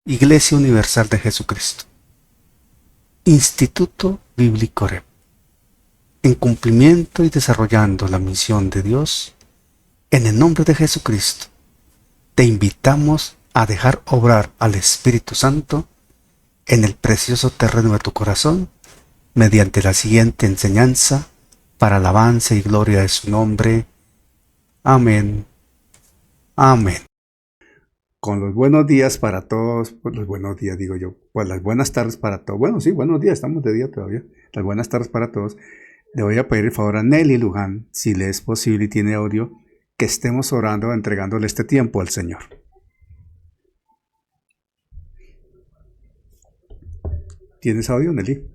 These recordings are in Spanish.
Iglesia Universal de Jesucristo, Instituto Bíblico REP, en cumplimiento y desarrollando la misión de Dios, en el nombre de Jesucristo, te invitamos a dejar obrar al Espíritu Santo en el precioso terreno de tu corazón mediante la siguiente enseñanza para alabanza y gloria de su nombre. Amén. Amén. Con los buenos días para todos, pues los buenos días digo yo, pues las buenas tardes para todos. Bueno, sí, buenos días, estamos de día todavía. Las buenas tardes para todos. Le voy a pedir el favor a Nelly Luján, si le es posible y tiene audio, que estemos orando, entregándole este tiempo al Señor. ¿Tienes audio, Nelly?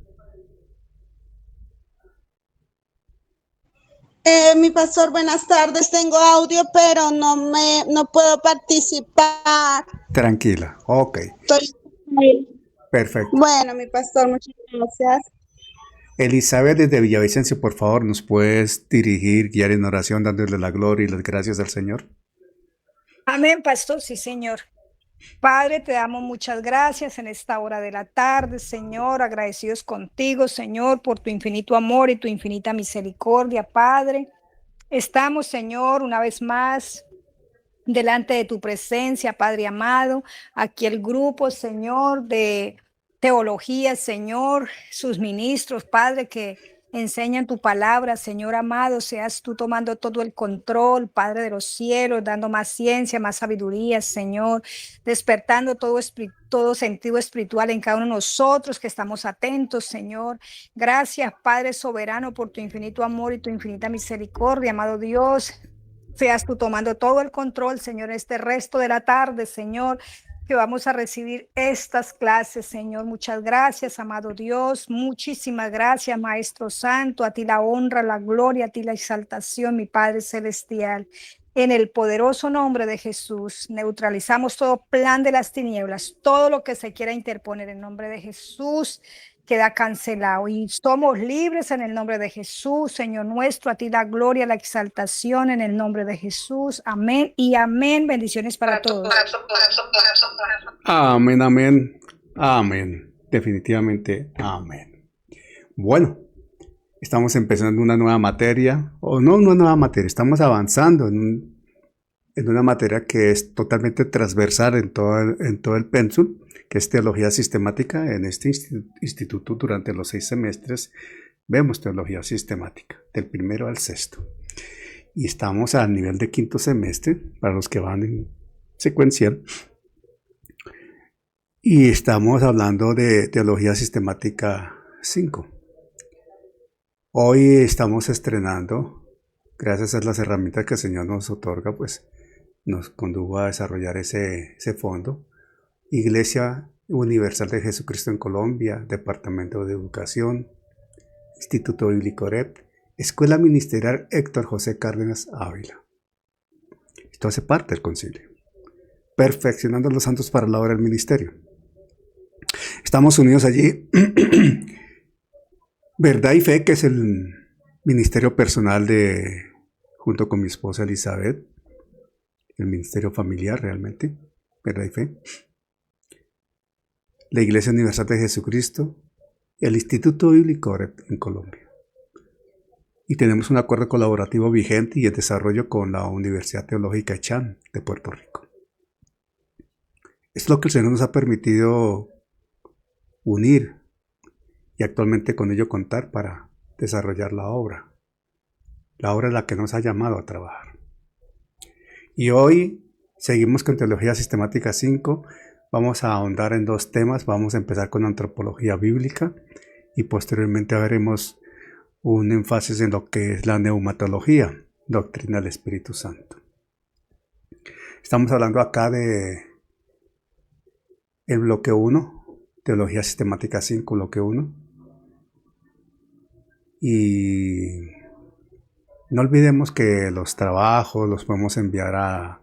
Mi pastor, buenas tardes. Tengo audio, pero no puedo participar. Tranquila, ok, Estoy... perfecto. Bueno, mi pastor, muchas gracias. Elizabeth desde Villavicencio, por favor, ¿nos puedes dirigir, guiar en oración, dándole la gloria y las gracias al Señor? Amén, pastor, sí, Señor. Padre, te damos muchas gracias en esta hora de la tarde, Señor, agradecidos contigo, Señor, por tu infinito amor y tu infinita misericordia, Padre. Estamos, Señor, una vez más delante de tu presencia, Padre amado, aquí el grupo, Señor, de teología, Señor, sus ministros, Padre, que enseñan tu palabra, Señor amado, seas tú tomando todo el control, Padre de los cielos, dando más ciencia, más sabiduría, Señor, despertando todo sentido espiritual en cada uno de nosotros que estamos atentos, Señor. Gracias, Padre soberano, por tu infinito amor y tu infinita misericordia, amado Dios. Seas tú tomando todo el control, Señor, este resto de la tarde, Señor, que vamos a recibir estas clases, Señor. Muchas gracias, amado Dios. Muchísimas gracias, Maestro Santo. A ti la honra, la gloria, a ti la exaltación, mi Padre Celestial. En el poderoso nombre de Jesús, neutralizamos todo plan de las tinieblas, todo lo que se quiera interponer en nombre de Jesús queda cancelado y somos libres en el nombre de Jesús, Señor nuestro, a ti la gloria, la exaltación en el nombre de Jesús. Amén y amén. Bendiciones para todos. Amén, amén, amén. Definitivamente, amén. Bueno, estamos empezando una nueva materia, o no una nueva materia, estamos avanzando en una materia que es totalmente transversal en todo el pénsul, que es teología sistemática. En este instituto durante los 6 semestres vemos teología sistemática, del primero al sexto. Y estamos al nivel de quinto semestre, para los que van en secuencial. Y estamos hablando de teología sistemática 5. Hoy estamos estrenando, gracias a las herramientas que el Señor nos otorga, pues nos condujo a desarrollar ese fondo. Iglesia Universal de Jesucristo en Colombia, Departamento de Educación, Instituto Bíblico REP, Escuela Ministerial Héctor José Cárdenas Ávila. Esto hace parte del concilio. Perfeccionando a los santos para la obra del ministerio. Estamos unidos allí. Verdad y Fe, que es el ministerio personal junto con mi esposa Elizabeth, el ministerio familiar realmente, Verdad y Fe. La Iglesia Universal de Jesucristo, el Instituto Bíblico en Colombia. Y tenemos un acuerdo colaborativo vigente y en desarrollo con la Universidad Teológica ECHAN de Puerto Rico. Es lo que el Señor nos ha permitido unir y actualmente con ello contar para desarrollar la obra en la que nos ha llamado a trabajar. Y hoy seguimos con Teología Sistemática 5. Vamos a ahondar en 2 temas. Vamos a empezar con antropología bíblica y posteriormente veremos un énfasis en lo que es la neumatología, doctrina del Espíritu Santo. Estamos hablando acá de el bloque 1, Teología Sistemática 5, bloque 1. Y no olvidemos que los trabajos los podemos enviar a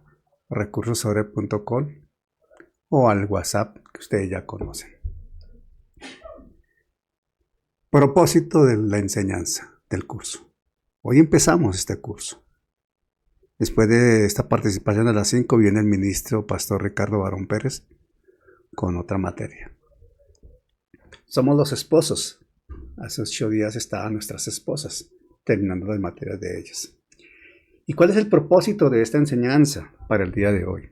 recursosorep.com o al WhatsApp que ustedes ya conocen. Propósito de la enseñanza del curso. Hoy empezamos este curso. Después de esta participación a las 5 viene el ministro Pastor Ricardo Barón Pérez con otra materia. Somos los esposos. Hace 8 días estaban nuestras esposas, terminando las materias de ellas. ¿Y cuál es el propósito de esta enseñanza para el día de hoy?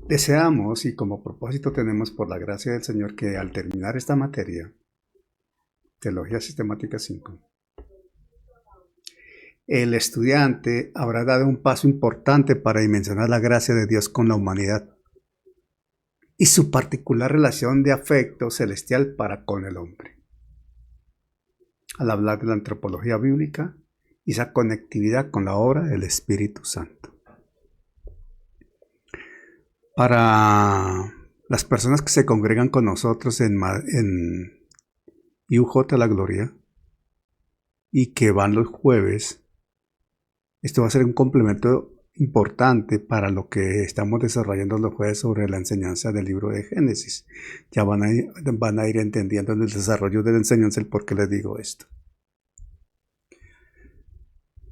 Deseamos y como propósito tenemos por la gracia del Señor que al terminar esta materia, Teología Sistemática 5, el estudiante habrá dado un paso importante para dimensionar la gracia de Dios con la humanidad y su particular relación de afecto celestial para con el hombre. Al hablar de la antropología bíblica y esa conectividad con la obra del Espíritu Santo. Para las personas que se congregan con nosotros en IUJ La Gloria y que van los jueves, esto va a ser un complemento importante para lo que estamos desarrollando los jueves sobre la enseñanza del libro de Génesis. Ya van a ir entendiendo en el desarrollo de la enseñanza el por qué les digo esto.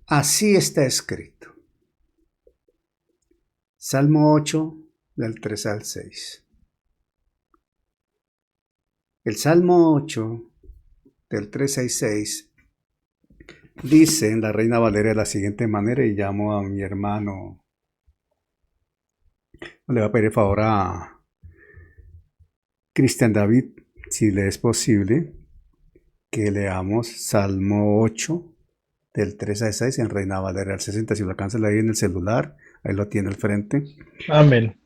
Así está escrito. Salmo 8, del 3 al 6. El Salmo 8, del 3 al 6, dice en la Reina Valera de la siguiente manera, y llamo a mi hermano, le voy a pedir el favor a Cristian David, si le es posible, que leamos Salmo 8, del 3 al 6 en Reina Valera del 60, si lo alcanza ahí en el celular, ahí lo tiene al frente. Amén.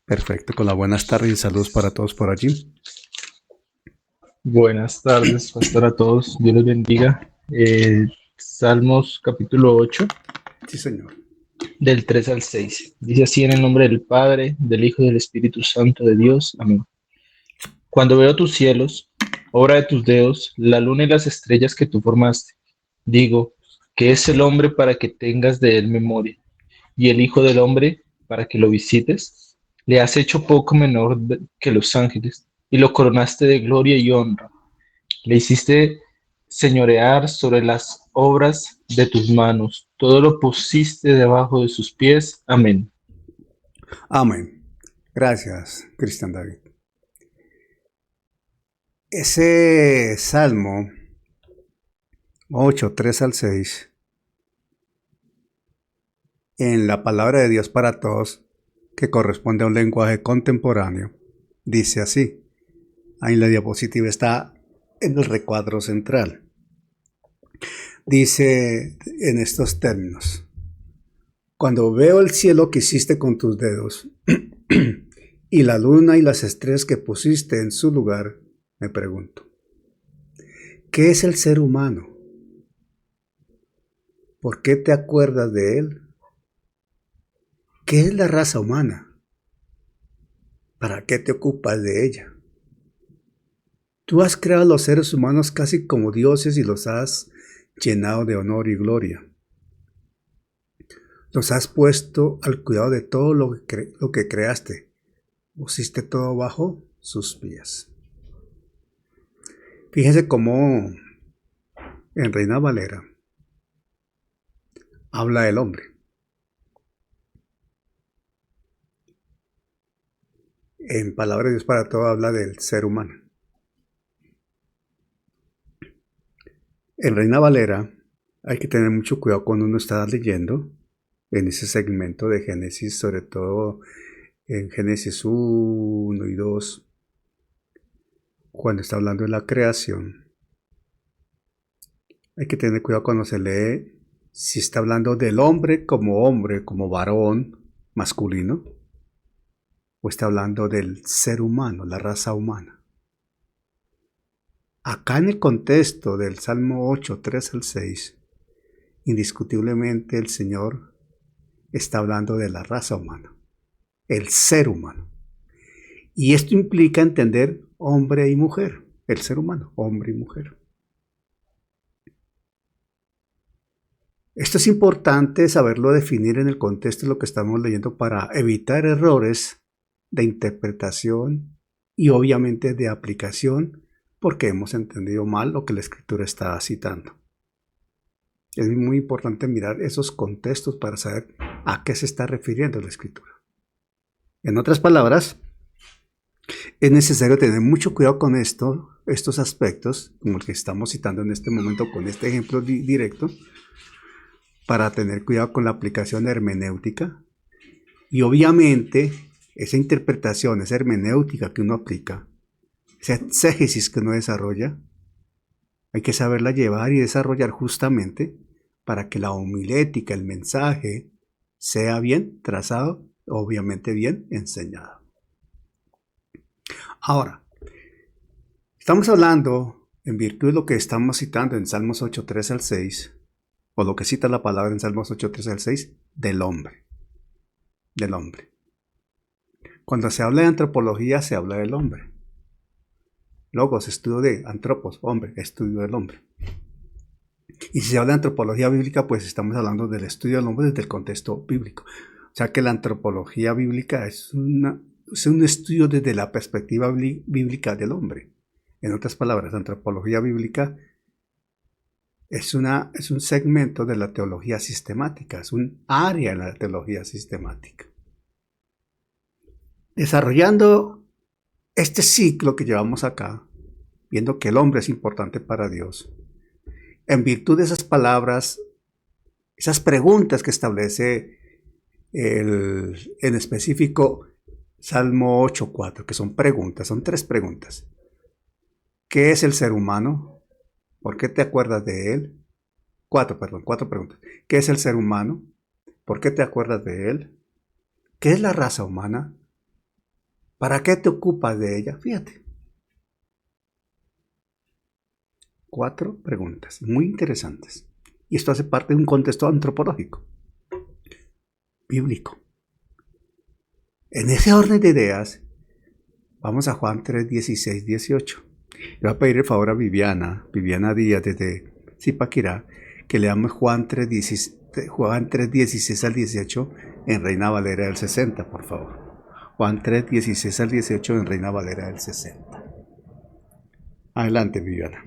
Perfecto, con las buenas tardes y saludos para todos por allí. Buenas tardes, pastor, a todos. Dios les bendiga. Salmos capítulo 8, Sí, señor. del 3 al 6. Dice así: en el nombre del Padre, del Hijo y del Espíritu Santo de Dios. Amén. Cuando veo tus cielos, obra de tus dedos, la luna y las estrellas que tú formaste, digo, ¿qué es el hombre para que tengas de él memoria? Y el Hijo del hombre para que lo visites. Le has hecho poco menor que los ángeles, y lo coronaste de gloria y honra. Le hiciste señorear sobre las obras de tus manos. Todo lo pusiste debajo de sus pies. Amén. Amén. Gracias, Cristian David. Ese Salmo 8, 3 al 6, en la palabra de Dios para todos, que corresponde a un lenguaje contemporáneo, dice así. Ahí en la diapositiva está en el recuadro central. Dice en estos términos: cuando veo el cielo que hiciste con tus dedos y la luna y las estrellas que pusiste en su lugar, me pregunto, ¿qué es el ser humano? ¿Por qué te acuerdas de él? ¿Qué es la raza humana? ¿Para qué te ocupas de ella? Tú has creado a los seres humanos casi como dioses y los has llenado de honor y gloria. Los has puesto al cuidado de todo lo que creaste. Pusiste todo bajo sus pies. Fíjense cómo en Reina Valera habla el hombre. En Palabra de Dios para Todo habla del ser humano. En Reina Valera hay que tener mucho cuidado cuando uno está leyendo en ese segmento de Génesis, sobre todo en Génesis 1 y 2, cuando está hablando de la creación. Hay que tener cuidado cuando se lee si está hablando del hombre, como varón masculino, o está hablando del ser humano, la raza humana. Acá en el contexto del Salmo 8, 3 al 6, indiscutiblemente el Señor está hablando de la raza humana, el ser humano. Y esto implica entender hombre y mujer, el ser humano, hombre y mujer. Esto es importante saberlo definir en el contexto de lo que estamos leyendo para evitar errores de interpretación y obviamente de aplicación, porque hemos entendido mal lo que la Escritura está citando. Es muy importante mirar esos contextos para saber a qué se está refiriendo la Escritura. En otras palabras, es necesario tener mucho cuidado con estos aspectos, como el que estamos citando en este momento con este ejemplo directo, para tener cuidado con la aplicación hermenéutica. Y obviamente, esa interpretación, esa hermenéutica que uno aplica, esa exégesis que uno desarrolla, hay que saberla llevar y desarrollar justamente para que la homilética, el mensaje, sea bien trazado, obviamente bien enseñado. Ahora, estamos hablando, en virtud de lo que estamos citando en Salmos 8, 3 al 6, o lo que cita la palabra en Salmos 8, 3 al 6, del hombre. Del hombre. Cuando se habla de antropología, se habla del hombre. Logos, estudio de antropos, hombre, estudio del hombre. Y si se habla de antropología bíblica, pues estamos hablando del estudio del hombre desde el contexto bíblico. O sea que la antropología bíblica es un estudio desde la perspectiva bíblica del hombre. En otras palabras, la antropología bíblica es un segmento de la teología sistemática, es un área en la teología sistemática. Desarrollando este ciclo que llevamos acá, viendo que el hombre es importante para Dios, en virtud de esas palabras, esas preguntas que establece en específico Salmo 8.4, que son preguntas, son 3 preguntas. ¿Qué es el ser humano? ¿Por qué te acuerdas de él? 4 preguntas. ¿Qué es el ser humano? ¿Por qué te acuerdas de él? ¿Qué es la raza humana? ¿Para qué te ocupas de ella? Fíjate. 4 preguntas muy interesantes. Y esto hace parte de un contexto antropológico, bíblico. En ese orden de ideas, vamos a Juan 3, 16, 18. Le voy a pedir el favor a Viviana Díaz desde Zipaquirá, que leamos Juan 3, 16 al 18 en Reina Valera del 60, por favor. Juan 3, 16 al 18 en Reina Valera del 60. Adelante, Viviana.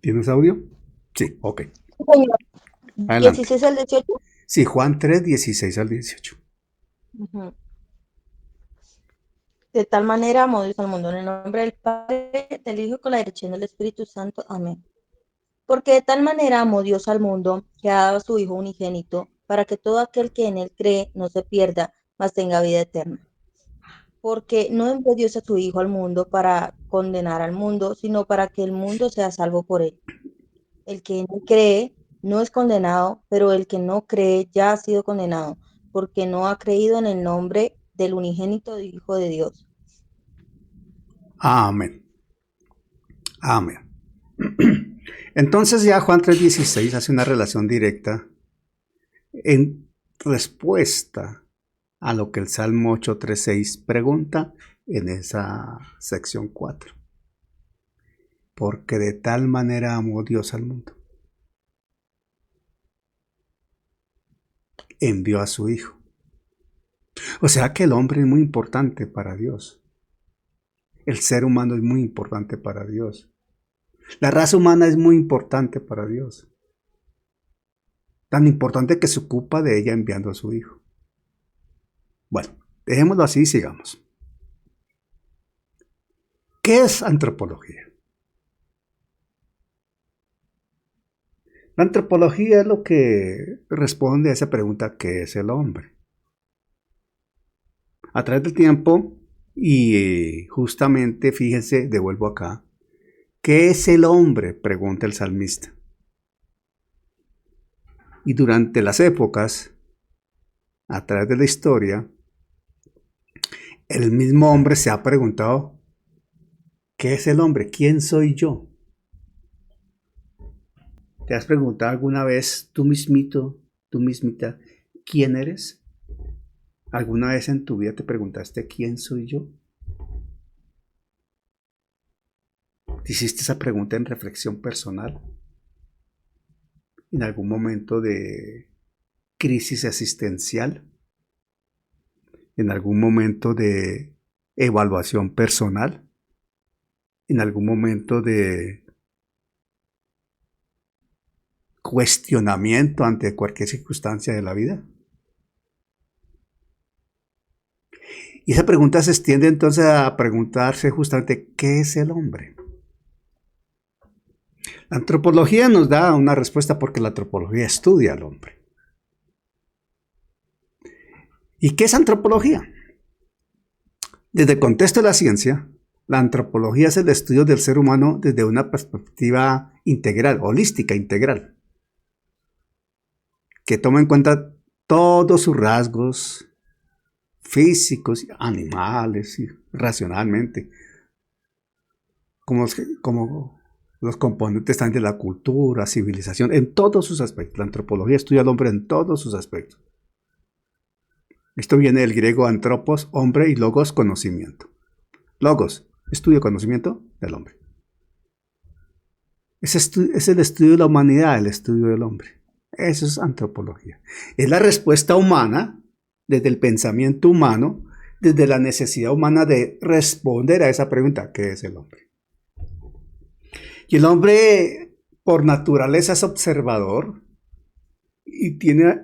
¿Tienes audio? Sí, ok. Señor, Adelante. 16 al 18. Sí, Juan 3, 16 al 18. Ujú. De tal manera amó Dios al mundo, en el nombre del Padre, del Hijo, con la dirección del Espíritu Santo. Amén. Porque de tal manera amó Dios al mundo, que ha dado a su Hijo unigénito, para que todo aquel que en él cree no se pierda, mas tenga vida eterna. Porque no envió Dios a su Hijo al mundo para condenar al mundo, sino para que el mundo sea salvo por él. El que en él cree no es condenado, pero el que no cree ya ha sido condenado, porque no ha creído en el nombre del unigénito Hijo de Dios. Amén. Amén. Entonces ya Juan 3:16 hace una relación directa en respuesta a lo que el Salmo 8:3-6 pregunta en esa sección 4. Porque de tal manera amó Dios al mundo. Envió a su Hijo. O sea que el hombre es muy importante para Dios. El ser humano es muy importante para Dios. La raza humana es muy importante para Dios. Tan importante que se ocupa de ella enviando a su Hijo. Bueno, dejémoslo así y sigamos. ¿Qué es antropología? La antropología es lo que responde a esa pregunta: ¿qué es el hombre? A través del tiempo, y justamente, fíjense, devuelvo acá, ¿qué es el hombre?, pregunta el salmista. Y durante las épocas, a través de la historia, el mismo hombre se ha preguntado: ¿qué es el hombre? ¿Quién soy yo? ¿Te has preguntado alguna vez tú mismito, tú mismita, quién eres? ¿Alguna vez en tu vida te preguntaste quién soy yo? ¿Te hiciste esa pregunta en reflexión personal? ¿En algún momento de crisis existencial? ¿En algún momento de evaluación personal? ¿En algún momento de cuestionamiento ante cualquier circunstancia de la vida? Y esa pregunta se extiende entonces a preguntarse justamente ¿qué es el hombre? La antropología nos da una respuesta porque la antropología estudia al hombre. ¿Y qué es antropología? Desde el contexto de la ciencia, la antropología es el estudio del ser humano desde una perspectiva integral, holística, integral, que toma en cuenta todos sus rasgos físicos, animales, y racionalmente, como los componentes también de la cultura, civilización, en todos sus aspectos. La antropología estudia al hombre en todos sus aspectos. Esto viene del griego antropos, hombre, y logos, conocimiento. Logos, estudio, conocimiento del hombre. Es el estudio de la humanidad, el estudio del hombre. Eso es antropología. Es la respuesta humana, desde el pensamiento humano, desde la necesidad humana de responder a esa pregunta, ¿qué es el hombre? Y el hombre, por naturaleza, es observador y tiene,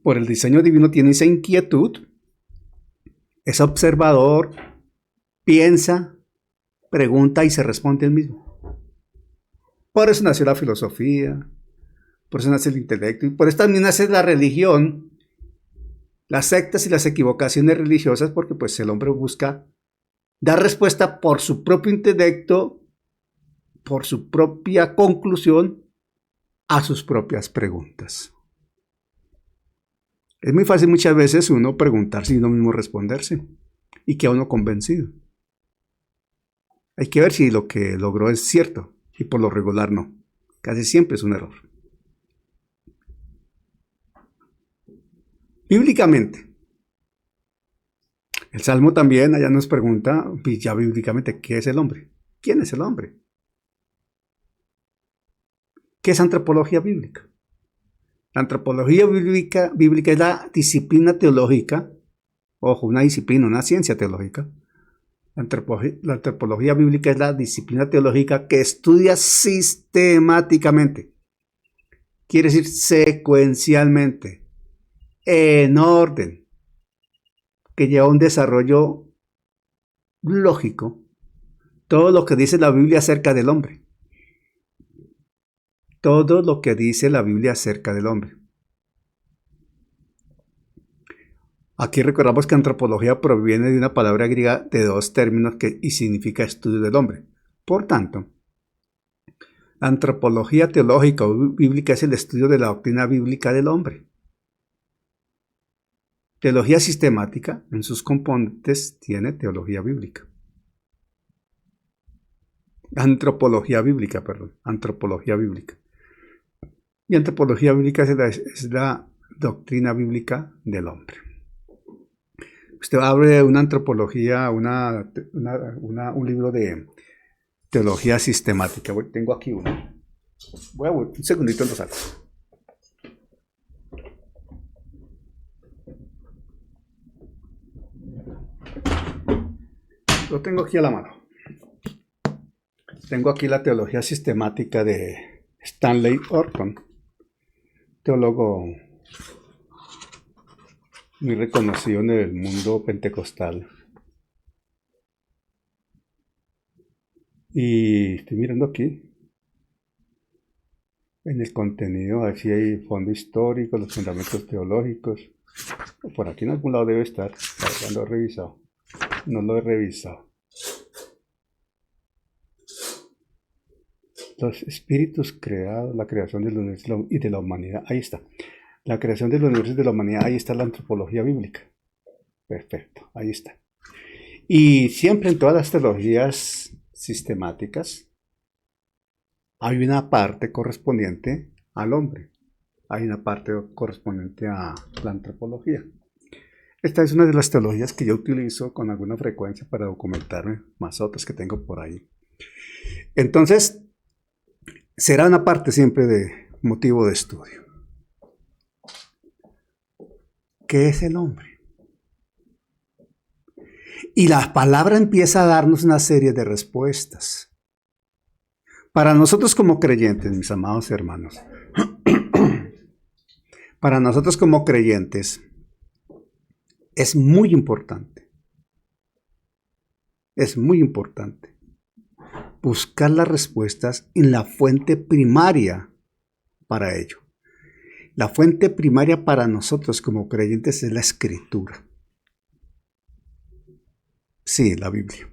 por el diseño divino, tiene esa inquietud. Es observador, piensa, pregunta y se responde él mismo. Por eso nació la filosofía, por eso nace el intelecto y por eso también nace la religión, las sectas y las equivocaciones religiosas, porque pues el hombre busca dar respuesta por su propio intelecto, por su propia conclusión a sus propias preguntas. Es muy fácil muchas veces uno preguntarse y uno mismo responderse y queda uno convencido. Hay que ver si lo que logró es cierto y por lo regular no. Casi siempre es un error. Bíblicamente, el Salmo también allá nos pregunta, ya bíblicamente, ¿qué es el hombre? ¿Quién es el hombre? ¿Qué es antropología bíblica? La antropología bíblica es la disciplina teológica, ojo, una disciplina, una ciencia teológica. La antropología bíblica es la disciplina teológica que estudia sistemáticamente, quiere decir secuencialmente, en orden, que lleva un desarrollo lógico, todo lo que dice la Biblia acerca del hombre. Todo lo que dice la Biblia acerca del hombre. Aquí recordamos que antropología proviene de una palabra griega de dos términos y significa estudio del hombre. Por tanto, la antropología teológica o bíblica es el estudio de la doctrina bíblica del hombre. Teología sistemática, en sus componentes, tiene teología bíblica. Antropología bíblica. Y antropología bíblica es la doctrina bíblica del hombre. Usted abre una antropología, un libro de teología sistemática. Tengo aquí uno. Un segundito lo saco. Lo tengo aquí a la mano. Tengo aquí la teología sistemática de Stanley Orton, teólogo muy reconocido en el mundo pentecostal. Y estoy mirando aquí, en el contenido, así hay fondo histórico, los fundamentos teológicos. Por aquí en algún lado debe estar, ya lo he revisado. No lo he revisado. Los espíritus creados, la creación del universo y de la humanidad, ahí está. La creación del universo y de la humanidad, ahí está la antropología bíblica. Perfecto, ahí está. Y siempre en todas las teologías sistemáticas hay una parte correspondiente al hombre. Hay una parte correspondiente a la antropología. Esta es una de las teologías que yo utilizo con alguna frecuencia para documentarme, más otras que tengo por ahí. Entonces, será una parte siempre de motivo de estudio. ¿Qué es el hombre? Y la palabra empieza a darnos una serie de respuestas. Para nosotros como creyentes, mis amados hermanos, para nosotros como creyentes, es muy importante Es muy importante buscar las respuestas en la fuente primaria para ello. La fuente primaria para nosotros como creyentes es la Escritura. Sí, la Biblia.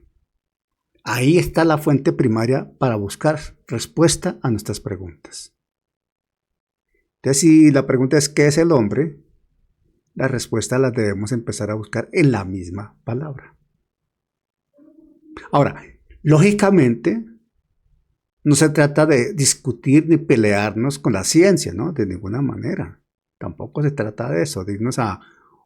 Ahí está la fuente primaria para buscar respuesta a nuestras preguntas. Entonces, si la pregunta es ¿qué es el hombre?, la respuesta la debemos empezar a buscar en la misma palabra. Ahora, lógicamente, no se trata de discutir ni pelearnos con la ciencia, ¿no? De ninguna manera. Tampoco se trata de eso, de irnos a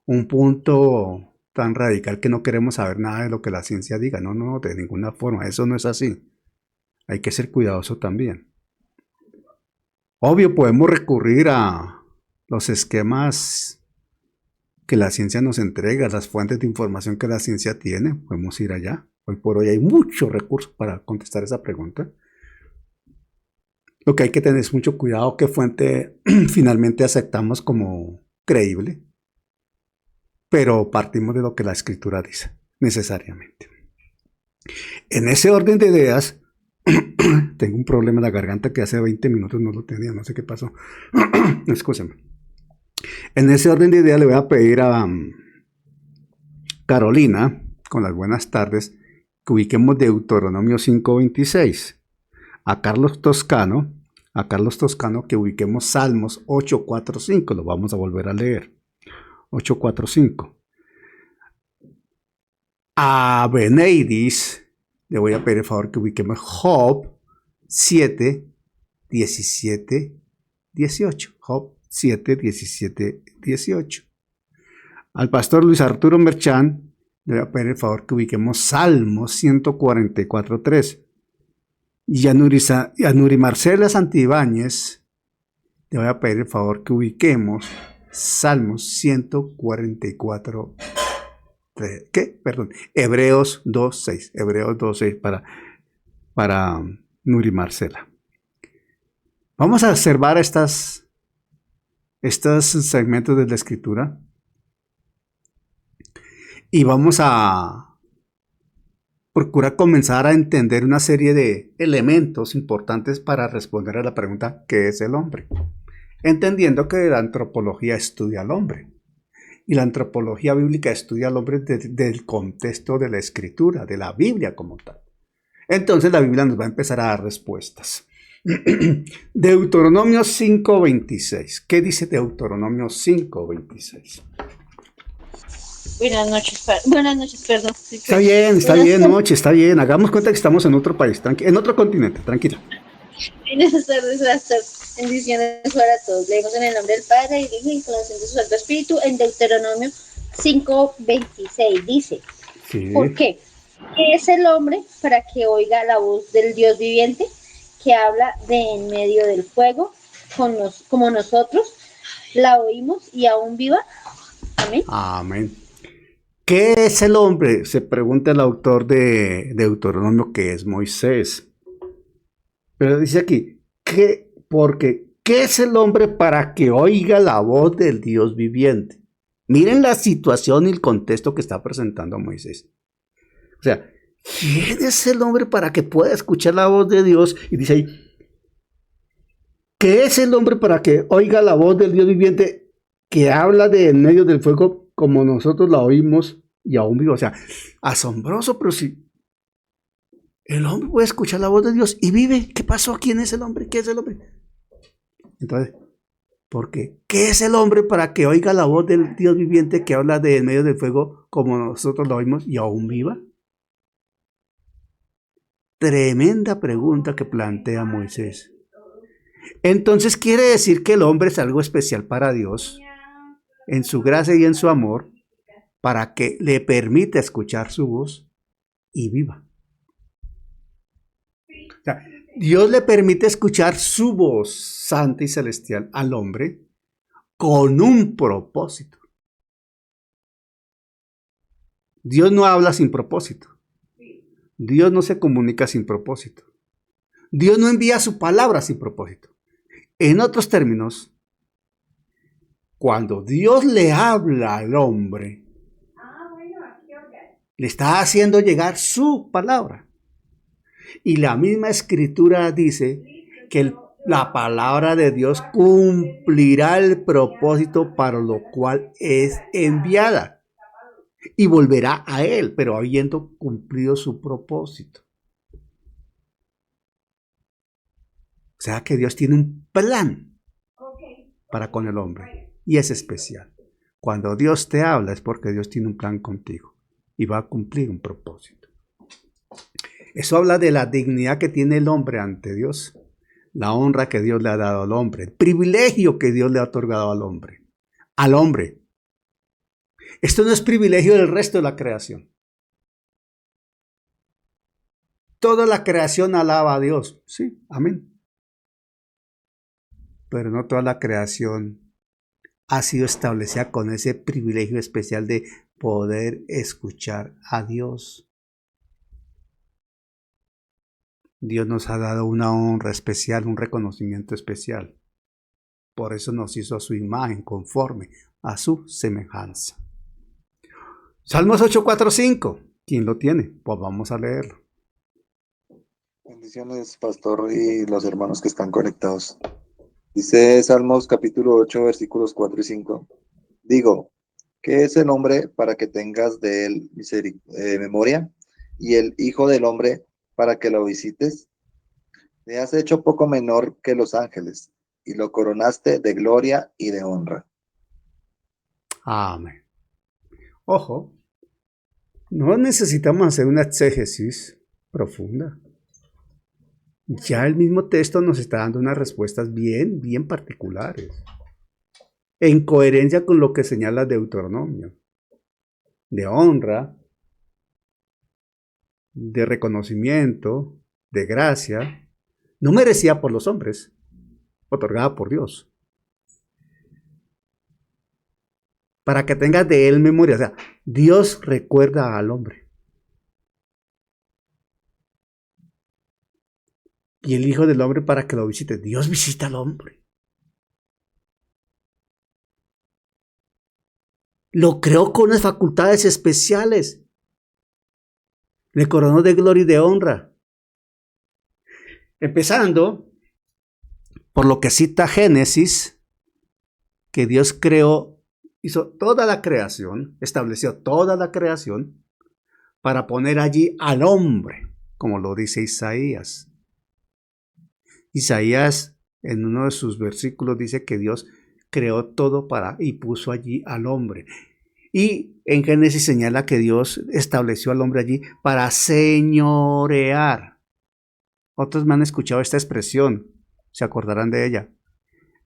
un punto tan radical que no queremos saber nada de lo que la ciencia diga. No, no, de ninguna forma. Eso no es así. Hay que ser cuidadoso también. Obvio, podemos recurrir a los esquemas que la ciencia nos entrega, las fuentes de información que la ciencia tiene. Podemos ir allá. Hoy por hoy hay muchos recursos para contestar esa pregunta. Lo que hay que tener es mucho cuidado qué fuente finalmente aceptamos como creíble, pero partimos de lo que la Escritura dice, necesariamente. En ese orden de ideas, tengo un problema en la garganta que hace 20 minutos no lo tenía, no sé qué pasó. Escúchame. En ese orden de ideas le voy a pedir a Carolina, con las buenas tardes, que ubiquemos Deuteronomio 5:26. A Carlos Toscano que ubiquemos Salmos 8:4-5, lo vamos a volver a leer. 8:4-5. A Beneidis le voy a pedir el favor que ubiquemos Job 7:17-18. Job 7:17-18. Al pastor Luis Arturo Merchán le voy a pedir el favor que ubiquemos Salmos 144:3. Y a Nuri Marcela Santibáñez le voy a pedir el favor que ubiquemos Salmos 144. Hebreos 2:6. Hebreos 2:6 para Nuri Marcela. Vamos a observar estos segmentos de la Escritura y vamos a procurar comenzar a entender una serie de elementos importantes para responder a la pregunta ¿qué es el hombre? Entendiendo que la antropología estudia al hombre y la antropología bíblica estudia al hombre desde el contexto de la Escritura, de la Biblia como tal. Entonces la Biblia nos va a empezar a dar respuestas. Deuteronomio 5:26. ¿Qué dice Deuteronomio 5:26? Buenas noches, perdón. Está bien, noche, está bien. Hagamos cuenta que estamos en otro país, en otro continente, tranquila. Buenas tardes, bendiciones para todos. Leemos en el nombre del Padre, y del Hijo, y con la de su Santo Espíritu, en Deuteronomio 5:26. Dice, Sí. ¿por qué? ¿Qué es el hombre para que oiga la voz del Dios viviente, que habla de en medio del fuego, como nosotros la oímos y aún viva? Amén. Amén. ¿Qué es el hombre? Se pregunta el autor de Deuteronomio, que es Moisés. Pero dice aquí, ¿qué es el hombre para que oiga la voz del Dios viviente? Miren la situación y el contexto que está presentando Moisés. O sea, ¿quién es el hombre para que pueda escuchar la voz de Dios? Y dice ahí, ¿qué es el hombre para que oiga la voz del Dios viviente que habla de en medio del fuego como nosotros la oímos y aún vivo? O sea, asombroso, pero si el hombre puede escuchar la voz de Dios y vive, ¿qué pasó? ¿Quién es el hombre? ¿Qué es el hombre? Entonces, ¿por qué? ¿Qué es el hombre para que oiga la voz del Dios viviente que habla de en medio del fuego como nosotros la oímos y aún viva? Tremenda pregunta que plantea Moisés. Entonces quiere decir que el hombre es algo especial para Dios, en su gracia y en su amor, para que le permita escuchar su voz y viva. O sea, Dios le permite escuchar su voz santa y celestial al hombre con un propósito. Dios no habla sin propósito. Dios no se comunica sin propósito. Dios no envía su palabra sin propósito. En otros términos, cuando Dios le habla al hombre, Le está haciendo llegar su palabra. Y la misma escritura dice que la palabra de Dios cumplirá el propósito para lo cual es enviada. Y volverá a él, pero habiendo cumplido su propósito. O sea que Dios tiene un plan para con el hombre. Y es especial. Cuando Dios te habla es porque Dios tiene un plan contigo. Y va a cumplir un propósito. Eso habla de la dignidad que tiene el hombre ante Dios. La honra que Dios le ha dado al hombre. El privilegio que Dios le ha otorgado al hombre. Al hombre. Esto no es privilegio del resto de la creación. Toda la creación alaba a Dios. Sí, amén. Pero no toda la creación ha sido establecida con ese privilegio especial de poder escuchar a Dios. Dios nos ha dado una honra especial, un reconocimiento especial. Por eso nos hizo a su imagen, conforme a su semejanza. Salmos 8:4-5. ¿Quién lo tiene? Pues vamos a leerlo. Bendiciones, pastor, y los hermanos que están conectados. Dice Salmos capítulo 8, versículos 4 y 5. Digo, ¿qué es el hombre para que tengas de él memoria? Y el hijo del hombre para que lo visites. Te has hecho poco menor que los ángeles, y lo coronaste de gloria y de honra. Amén. Ojo, no necesitamos hacer una exégesis profunda. Ya el mismo texto nos está dando unas respuestas bien particulares, en coherencia con lo que señala Deuteronomio, de honra, de reconocimiento, de gracia, no merecida por los hombres, otorgada por Dios. Para que tengas de él memoria, o sea, Dios recuerda al hombre. Y el Hijo del Hombre para que lo visite. Dios visita al hombre. Lo creó con unas facultades especiales. Le coronó de gloria y de honra. Empezando por lo que cita Génesis, que Dios creó, hizo toda la creación, estableció toda la creación para poner allí al hombre, como lo dice Isaías. Isaías, en uno de sus versículos, dice que Dios creó todo y puso allí al hombre. Y en Génesis señala que Dios estableció al hombre allí para señorear. Otros me han escuchado esta expresión, se acordarán de ella.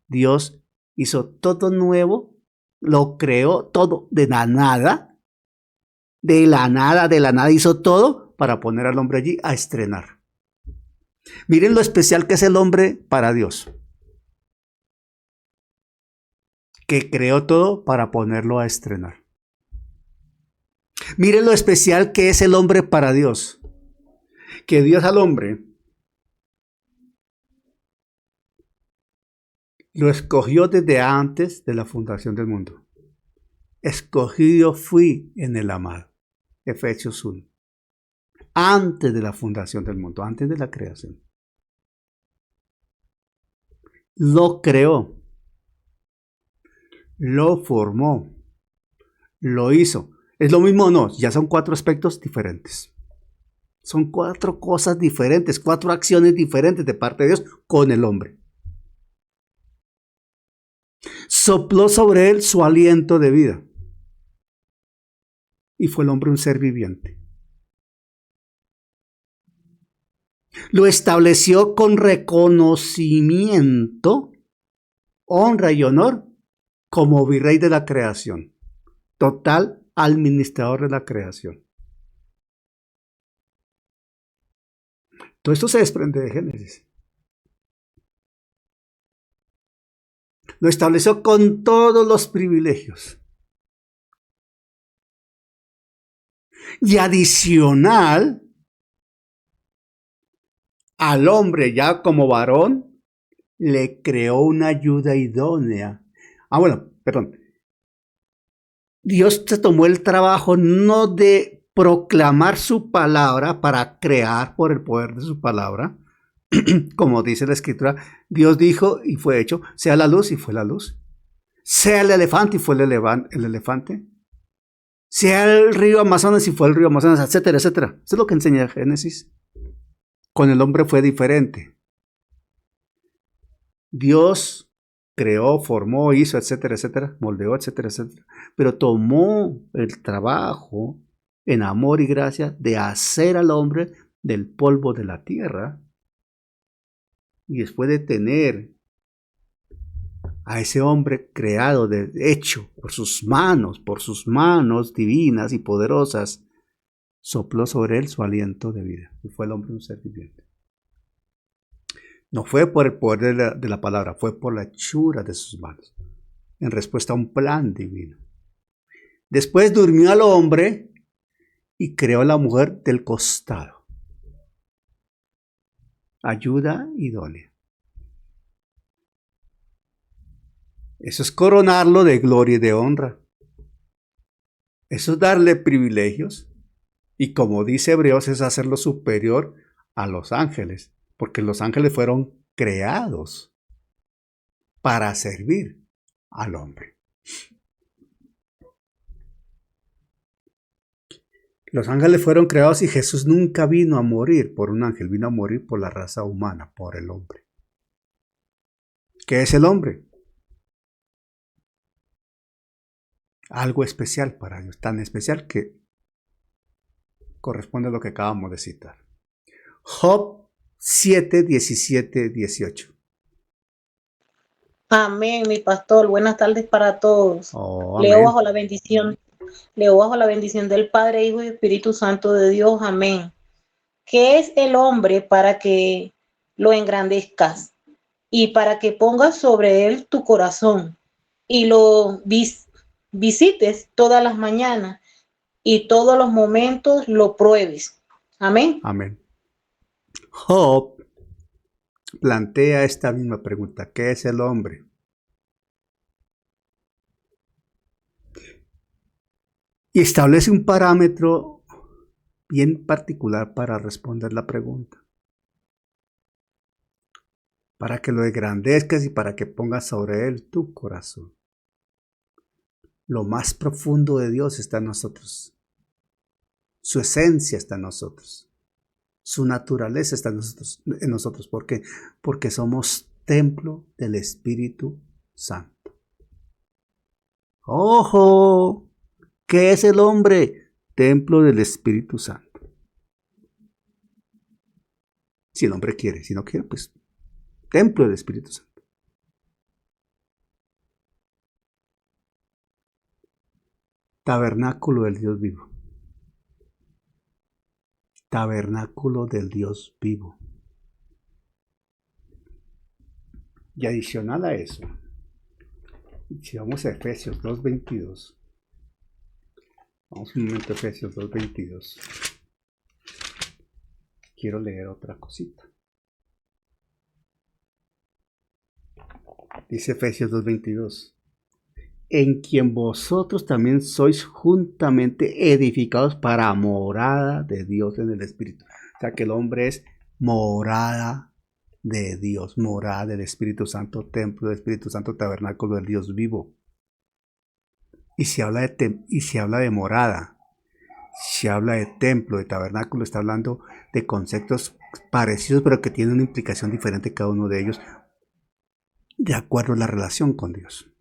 Dios hizo todo nuevo, lo creó todo de la nada, de la nada hizo todo para poner al hombre allí a estrenar. Miren lo especial que es el hombre para Dios, que creó todo para ponerlo a estrenar. Miren lo especial que es el hombre para Dios, que Dios al hombre lo escogió desde antes de la fundación del mundo. Escogido fui en el amado. Efesios 1. Antes de la fundación del mundo, antes de la creación. Lo creó, lo formó, lo hizo. ¿Es lo mismo o no? Ya son 4 aspectos diferentes. Son 4 cosas diferentes, 4 acciones diferentes de parte de Dios con el hombre. Sopló sobre él su aliento de vida. Y fue el hombre un ser viviente. Lo estableció con reconocimiento, honra y honor como virrey de la creación, total administrador de la creación. Todo esto se desprende de Génesis. Lo estableció con todos los privilegios. Y adicional, al hombre ya como varón, le creó una ayuda idónea. Dios se tomó el trabajo no de proclamar su palabra, para crear por el poder de su palabra. Como dice la escritura, Dios dijo y fue hecho, sea la luz y fue la luz. Sea el elefante y fue el elefante. Sea el río Amazonas y fue el río Amazonas, etcétera, etcétera. Eso es lo que enseña Génesis. Con el hombre fue diferente. Dios creó, formó, hizo, etcétera, etcétera, moldeó, etcétera, etcétera. Pero tomó el trabajo en amor y gracia de hacer al hombre del polvo de la tierra. Y después de tener a ese hombre creado, hecho por sus manos divinas y poderosas, sopló sobre él su aliento de vida. Y fue el hombre un ser viviente. No fue por el poder de la palabra, fue por la hechura de sus manos, en respuesta a un plan divino. Después durmió al hombre y creó a la mujer del costado. Ayuda idónea. Eso es coronarlo de gloria y de honra. Eso es darle privilegios. Y como dice Hebreos, es hacerlo superior a los ángeles. Porque los ángeles fueron creados para servir al hombre. Los ángeles fueron creados y Jesús nunca vino a morir por un ángel, vino a morir por la raza humana, por el hombre. ¿Qué es el hombre? Algo especial para Dios, tan especial que corresponde a lo que acabamos de citar. Job 7, 17, 18. Amén, mi pastor. Buenas tardes para todos. Oh, Leo amén. bajo la bendición. Leo bajo la bendición del Padre, Hijo y Espíritu Santo de Dios. Amén. ¿Qué es el hombre para que lo engrandezcas y para que pongas sobre él tu corazón y lo visites todas las mañanas y todos los momentos lo pruebes? Amén. Amén. Job plantea esta misma pregunta: ¿qué es el hombre? Y establece un parámetro bien particular para responder la pregunta. Para que lo engrandezcas y para que pongas sobre él tu corazón. Lo más profundo de Dios está en nosotros. Su esencia está en nosotros. Su naturaleza está en nosotros. ¿Por qué? Porque somos templo del Espíritu Santo. ¡Ojo! ¿Qué es el hombre? Templo del Espíritu Santo. Si el hombre quiere, si no quiere, pues templo del Espíritu Santo. Tabernáculo del Dios vivo. Tabernáculo del Dios vivo. Y adicional a eso, si vamos a Efesios 2:22, vamos un momento a Efesios 2:22. Quiero leer otra cosita. Dice Efesios 2:22. En quien vosotros también sois juntamente edificados para morada de Dios en el Espíritu. O sea que el hombre es morada de Dios, morada del Espíritu Santo, templo del Espíritu Santo, tabernáculo del Dios vivo. Y si habla de morada, si habla de templo, de tabernáculo, está hablando de conceptos parecidos, pero que tienen una implicación diferente cada uno de ellos, de acuerdo a la relación con Dios.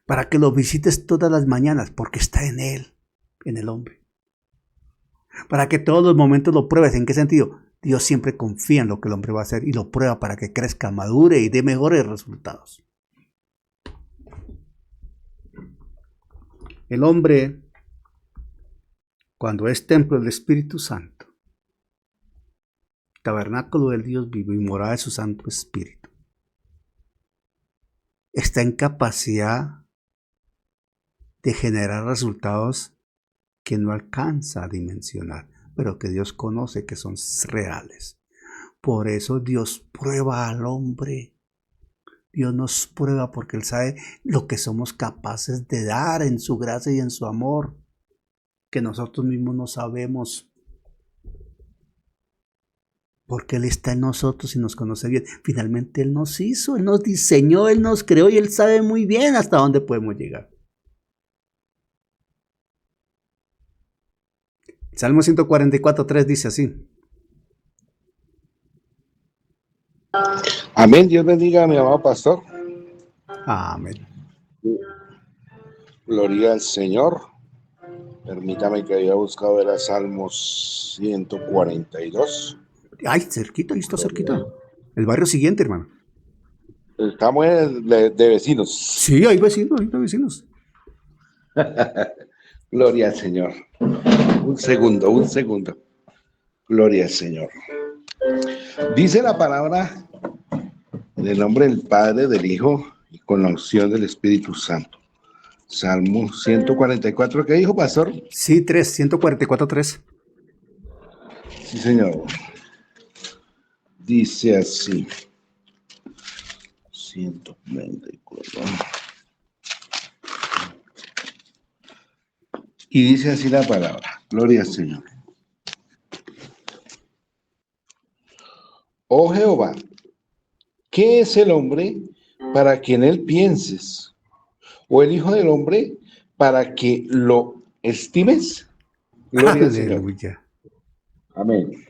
Para que lo visites todas las mañanas, porque está en él, en el hombre. Para que todos los momentos lo pruebes. ¿En qué sentido? Dios siempre confía en lo que el hombre va a hacer y lo prueba para que crezca, madure y dé mejores resultados. El hombre, cuando es templo del Espíritu Santo, tabernáculo del Dios vivo y morada de su Santo Espíritu, está en capacidad de generar resultados que no alcanza a dimensionar, pero que Dios conoce que son reales. Por eso Dios prueba al hombre. Dios nos prueba porque Él sabe lo que somos capaces de dar en su gracia y en su amor. que nosotros mismos no sabemos. Porque Él está en nosotros y nos conoce bien. Finalmente Él nos hizo, Él nos diseñó, Él nos creó y Él sabe muy bien hasta dónde podemos llegar. Salmo 144:3 dice así. Amén. Dios bendiga a mi amado pastor. Amén. Gloria al Señor. Permítame que haya buscado era Salmos 142. Ay, cerquita, ahí está cerquita. El barrio siguiente, hermano. Estamos de vecinos. Sí, hay vecinos, hay vecinos. Gloria al Señor. Un segundo. Gloria al Señor. Dice la palabra en el nombre del Padre, del Hijo y con la unción del Espíritu Santo. Salmo 144, ¿qué dijo, pastor? Sí, 144:3. Sí, señor. Dice así. 144. Y dice así la palabra. Gloria al Señor. Oh Jehová, ¿qué es el hombre para que en él pienses? ¿O el hijo del hombre para que lo estimes? Gloria al Señor. Aleluya. Amén.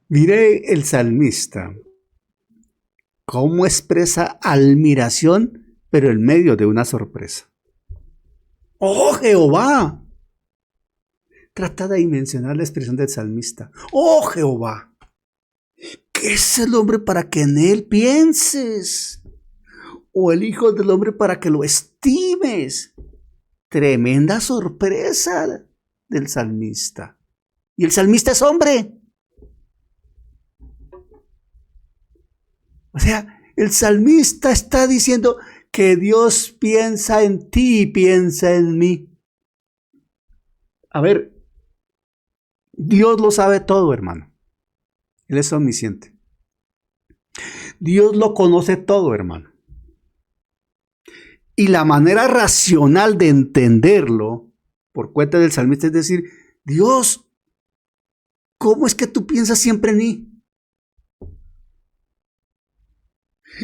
Mire el salmista, cómo expresa admiración, pero en medio de una sorpresa. ¡Oh, Jehová! Trata de dimensionar la expresión del salmista. ¡Oh, Jehová! ¿Qué es el hombre para que en él pienses? ¿O el hijo del hombre para que lo estimes? Tremenda sorpresa del salmista. Y el salmista es hombre. O sea, el salmista está diciendo que Dios piensa en ti y piensa en mí. A ver, Dios lo sabe todo, hermano. Él es omnisciente. Dios lo conoce todo, hermano. Y la manera racional de entenderlo, por cuenta del salmista, es decir, Dios, ¿cómo es que tú piensas siempre en mí?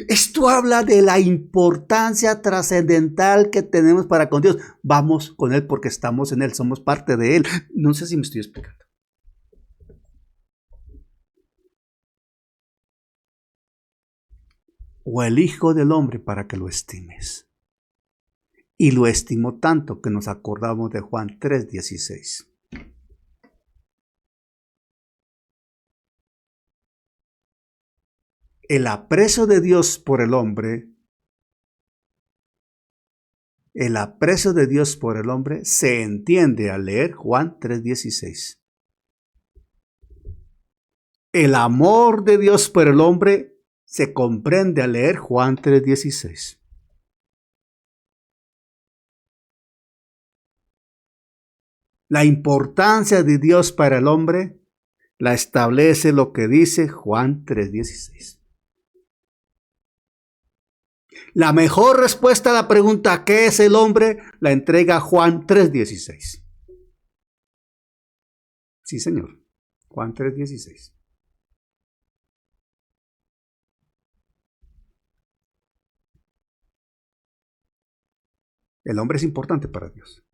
Esto habla de la importancia trascendental que tenemos para con Dios. Vamos con Él porque estamos en Él, somos parte de Él. No sé si me estoy explicando. O el Hijo del Hombre para que lo estimes. Y lo estimó tanto que nos acordamos de Juan 3:16. El aprecio de Dios por el hombre, se entiende al leer Juan 3:16. El amor de Dios por el hombre se comprende al leer Juan 3:16. La importancia de Dios para el hombre la establece lo que dice Juan 3:16. La mejor respuesta a la pregunta ¿qué es el hombre? La entrega Juan 3:16. Sí, señor. Juan 3:16. El hombre es importante para Dios.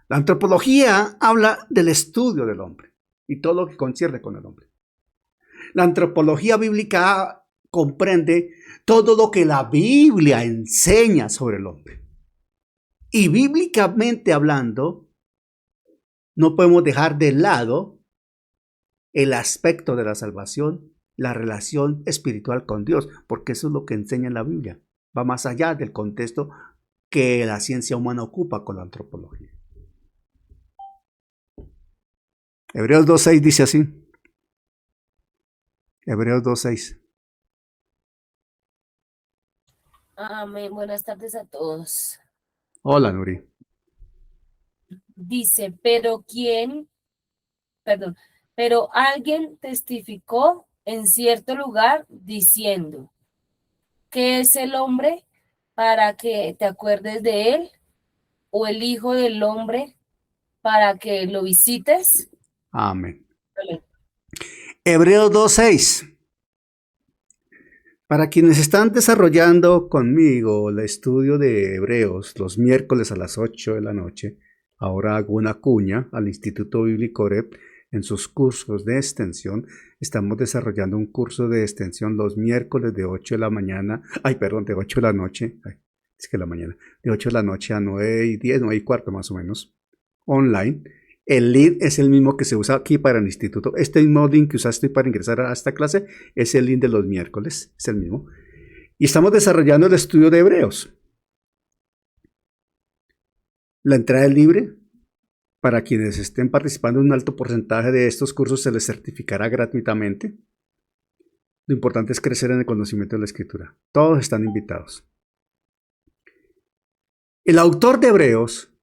La antropología habla del estudio del hombre y todo lo que concierne con el hombre. La antropología bíblica comprende todo lo que la Biblia enseña sobre el hombre. Y bíblicamente hablando, no podemos dejar de lado el aspecto de la salvación, la relación espiritual con Dios, porque eso es lo que enseña la Biblia. Va más allá del contexto que la ciencia humana ocupa con la antropología. Hebreos 2:6 dice así. Hebreos 2:6. Amén. Buenas tardes a todos. Hola, Nuri. Dice, pero alguien testificó en cierto lugar diciendo, ¿qué es el hombre para que te acuerdes de él? o el Hijo del Hombre para que lo visites? Amén. Amén. Hebreos 2:6. Para quienes están desarrollando conmigo el estudio de Hebreos los miércoles a las 8 de la noche, ahora hago una cuña al Instituto Bíblico Oreb. En sus cursos de extensión, estamos desarrollando un curso de extensión los miércoles de 8 de la mañana, de 8 de la noche, de 8 de la noche a 9:10, 9:15 más o menos, online. El link es el mismo que se usa aquí para el instituto. Este mismo link que usaste para ingresar a esta clase es el link de los miércoles, es el mismo. Y estamos desarrollando el estudio de Hebreos. La entrada es libre. Para quienes estén participando en un alto porcentaje de estos cursos se les certificará gratuitamente. Lo importante es crecer en el conocimiento de la Escritura. Todos están invitados. El autor de Hebreos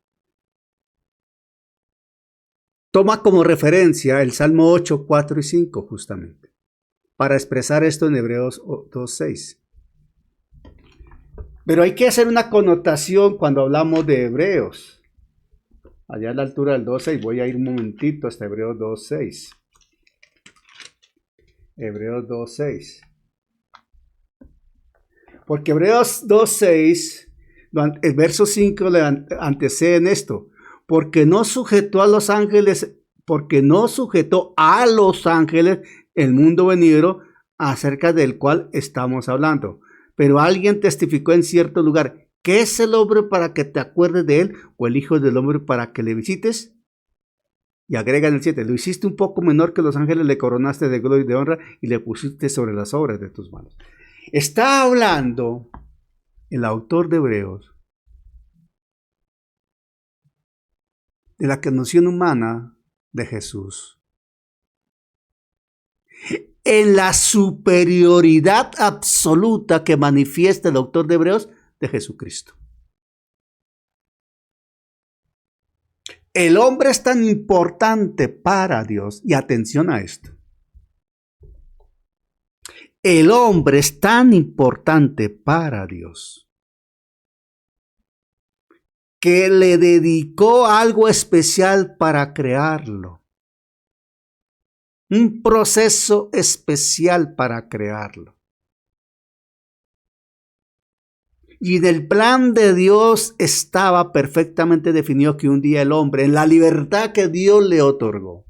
toma como referencia el Salmo 8, 4 y 5 justamente, para expresar esto en Hebreos 2:6. Pero hay que hacer una connotación cuando hablamos de Hebreos. Allá a la altura del 2:6, voy a ir un momentito hasta Hebreos 2:6. Hebreos 2:6. Porque Hebreos 2:6, el verso 5 le antecede en esto. Porque no sujetó a los ángeles el mundo venidero acerca del cual estamos hablando. Pero alguien testificó en cierto lugar: ¿qué es el hombre para que te acuerdes de él? ¿O el hijo del hombre para que le visites? Y agrega en el 7, lo hiciste un poco menor que los ángeles, le coronaste de gloria y de honra y le pusiste sobre las obras de tus manos. Está hablando el autor de Hebreos de la condición humana de Jesús, en la superioridad absoluta que manifiesta el autor de Hebreos de Jesucristo. El hombre es tan importante para Dios, y atención a esto. El hombre es tan importante para Dios que le dedicó algo especial para crearlo. Un proceso especial para crearlo. Y en el plan de Dios estaba perfectamente definido que un día el hombre, en la libertad que Dios le otorgó,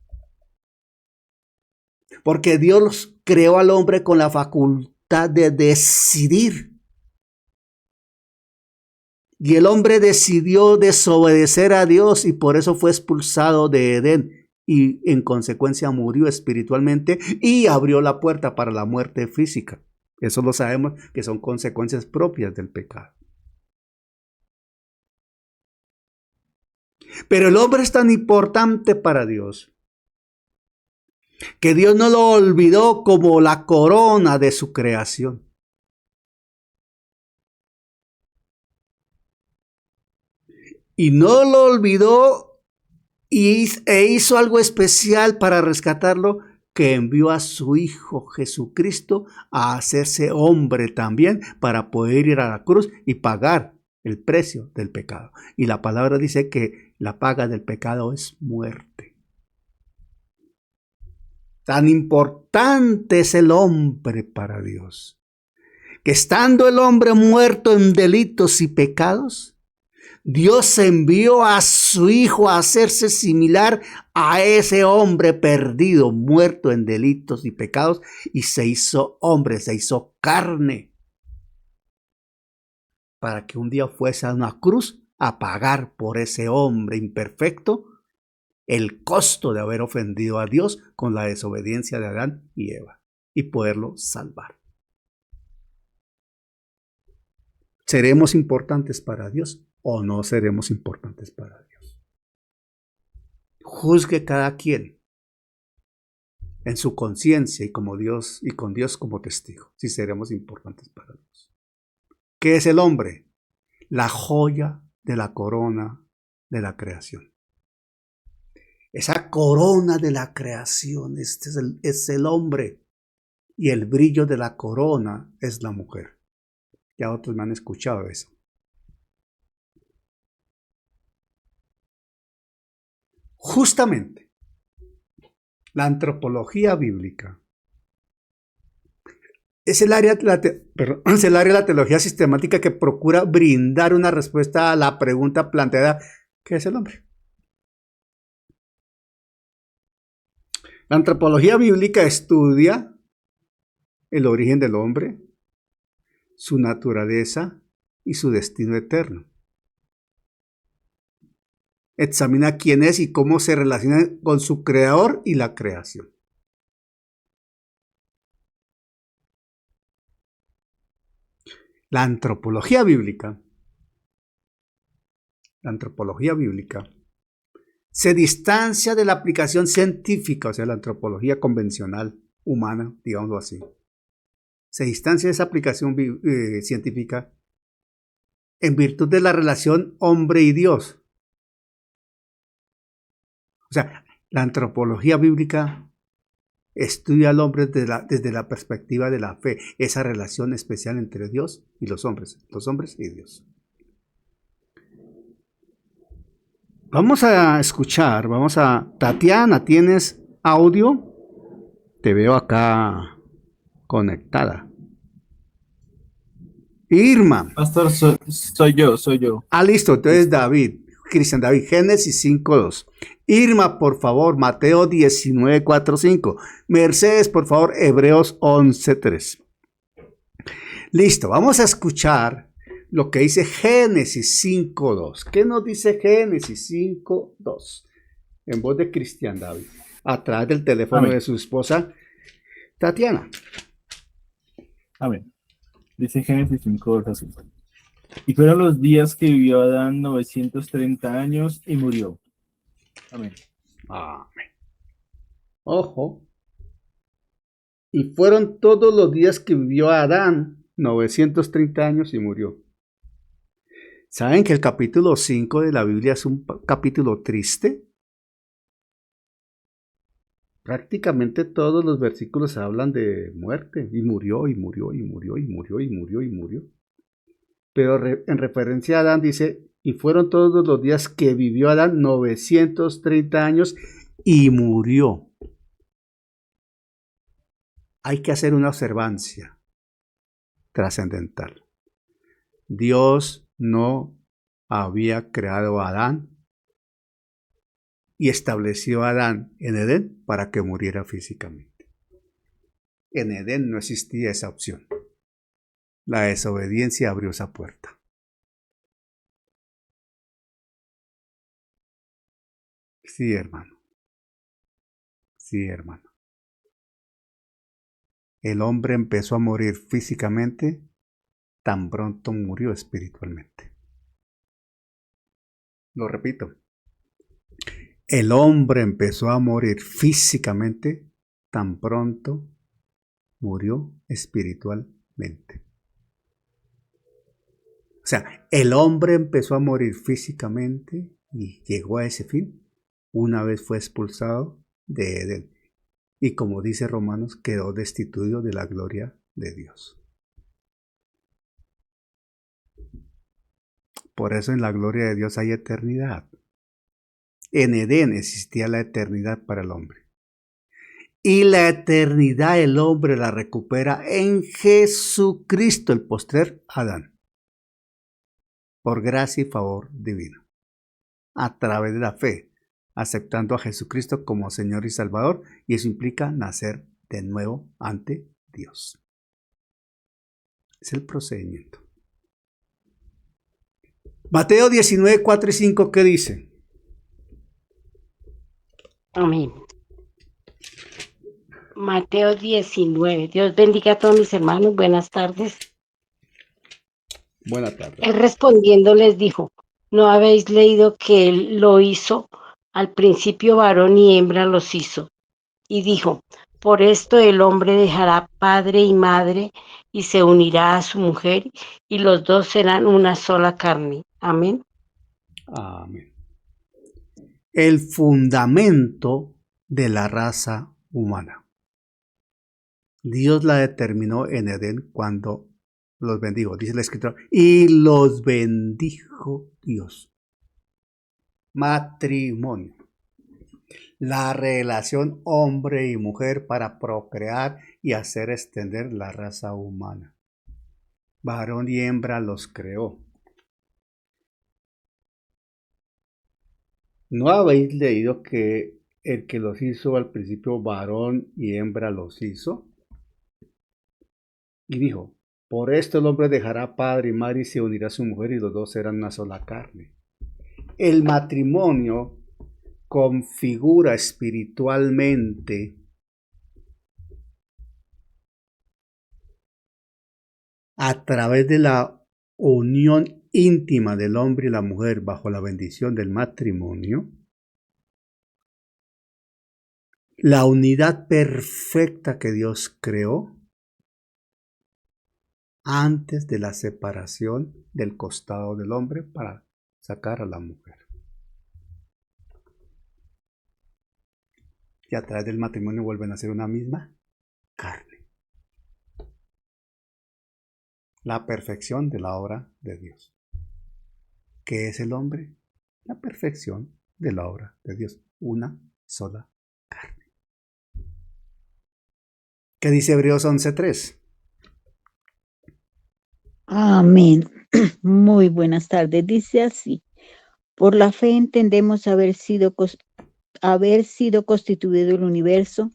porque Dios creó al hombre con la facultad de decidir. Y el hombre decidió desobedecer a Dios y por eso fue expulsado de Edén y en consecuencia murió espiritualmente y abrió la puerta para la muerte física. Eso lo sabemos que son consecuencias propias del pecado. Pero el hombre es tan importante para Dios que Dios no lo olvidó como la corona de su creación. Y no lo olvidó e hizo algo especial para rescatarlo, que envió a su Hijo Jesucristo a hacerse hombre también para poder ir a la cruz y pagar el precio del pecado. Y la palabra dice que la paga del pecado es muerte. Tan importante es el hombre para Dios, que estando el hombre muerto en delitos y pecados, Dios envió a su Hijo a hacerse similar a ese hombre perdido, muerto en delitos y pecados, y se hizo hombre, se hizo carne, para que un día fuese a una cruz a pagar por ese hombre imperfecto el costo de haber ofendido a Dios con la desobediencia de Adán y Eva, y poderlo salvar. ¿Seremos importantes para Dios o no seremos importantes para Dios? Juzgue cada quien en su conciencia y como Dios y con Dios como testigo, si seremos importantes para Dios. ¿Qué es el hombre? La joya de la corona de la creación. Esa corona de la creación, es el hombre, y el brillo de la corona es la mujer. Ya otros me han escuchado eso. Justamente, la antropología bíblica es el área, es el área de la teología sistemática que procura brindar una respuesta a la pregunta planteada: ¿qué es el hombre? La antropología bíblica estudia el origen del hombre, su naturaleza y su destino eterno. Examina quién es y cómo se relaciona con su creador y la creación. La antropología bíblica se distancia de la aplicación científica, o sea, la antropología convencional, humana, digámoslo así. Se distancia de esa aplicación científica en virtud de la relación hombre y Dios. O sea, la antropología bíblica estudia al hombre desde la perspectiva de la fe, esa relación especial entre Dios y los hombres y Dios. Vamos a escuchar, Tatiana, ¿tienes audio? Te veo acá conectada. Irma. Pastor, soy yo. Listo, entonces Cristian David, Génesis 5:2. Irma, por favor, Mateo 19:4-5. Mercedes, por favor, Hebreos 11:3. Listo, vamos a escuchar lo que dice Génesis 5:2. ¿Qué nos dice Génesis 5:2? En voz de Cristian David, a través del teléfono de su esposa Tatiana. Amén. Dice Génesis 5:2 así. Y fueron los días que vivió Adán 930 años y murió. Amén. Amén. Ojo. Y fueron todos los días que vivió Adán 930 años y murió. ¿Saben que el capítulo 5 de la Biblia es un capítulo triste? Prácticamente todos los versículos hablan de muerte. Y murió, y murió, y murió, y murió, y murió, y murió. Pero en referencia a Adán dice: y fueron todos los días que vivió Adán 930 años y murió. Hay que hacer una observancia trascendental. Dios no había creado a Adán y estableció a Adán en Edén para que muriera físicamente. En Edén no existía esa opción. La desobediencia abrió esa puerta. Sí, hermano. Sí, hermano. El hombre empezó a morir físicamente tan pronto murió espiritualmente. Lo repito. El hombre empezó a morir físicamente tan pronto murió espiritualmente. O sea, el hombre empezó a morir físicamente y llegó a ese fin una vez fue expulsado de Edén. Y como dice Romanos, quedó destituido de la gloria de Dios. Por eso en la gloria de Dios hay eternidad. En Edén existía la eternidad para el hombre. Y la eternidad el hombre la recupera en Jesucristo, el postrer Adán. Por gracia y favor divino. A través de la fe, aceptando a Jesucristo como Señor y Salvador, y eso implica nacer de nuevo ante Dios. Es el procedimiento. Mateo 19:4-5, ¿qué dice? Amén. Mateo 19. Dios bendiga a todos mis hermanos. Buenas tardes. Buenas tardes. Él respondiendo les dijo: ¿no habéis leído que él lo hizo? Al principio varón y hembra los hizo. Y dijo: por esto el hombre dejará padre y madre y se unirá a su mujer y los dos serán una sola carne. Amén. Amén. El fundamento de la raza humana. Dios la determinó en Edén cuando los bendijo, dice la escritura, y los bendijo Dios. Matrimonio. La relación hombre y mujer para procrear y hacer extender la raza humana. Varón y hembra los creó. ¿No habéis leído que el que los hizo al principio varón y hembra los hizo? Y dijo, por esto el hombre dejará padre y madre y se unirá a su mujer y los dos serán una sola carne. El matrimonio configura espiritualmente a través de la unión íntima del hombre y la mujer bajo la bendición del matrimonio, la unidad perfecta que Dios creó antes de la separación del costado del hombre para sacar a la mujer. Y a través del matrimonio vuelven a ser una misma carne. La perfección de la obra de Dios. ¿Qué es el hombre? La perfección de la obra de Dios. Una sola carne. ¿Qué dice Hebreos 11:3? Amén. Muy buenas tardes. Dice así: por la fe entendemos haber sido constituido el universo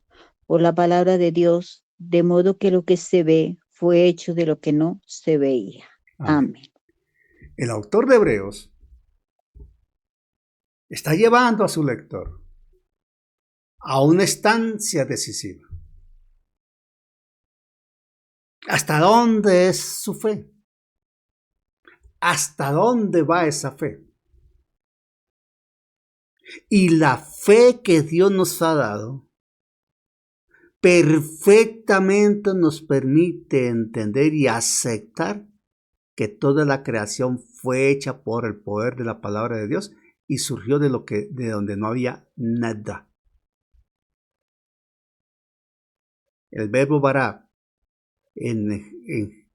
por la palabra de Dios, de modo que lo que se ve fue hecho de lo que no se veía. Amén. El autor de Hebreos está llevando a su lector a una estancia decisiva. ¿Hasta dónde es su fe? ¿Hasta dónde va esa fe? Y la fe que Dios nos ha dado perfectamente nos permite entender y aceptar que toda la creación fue hecha por el poder de la palabra de Dios y surgió de donde no había nada. El verbo bara en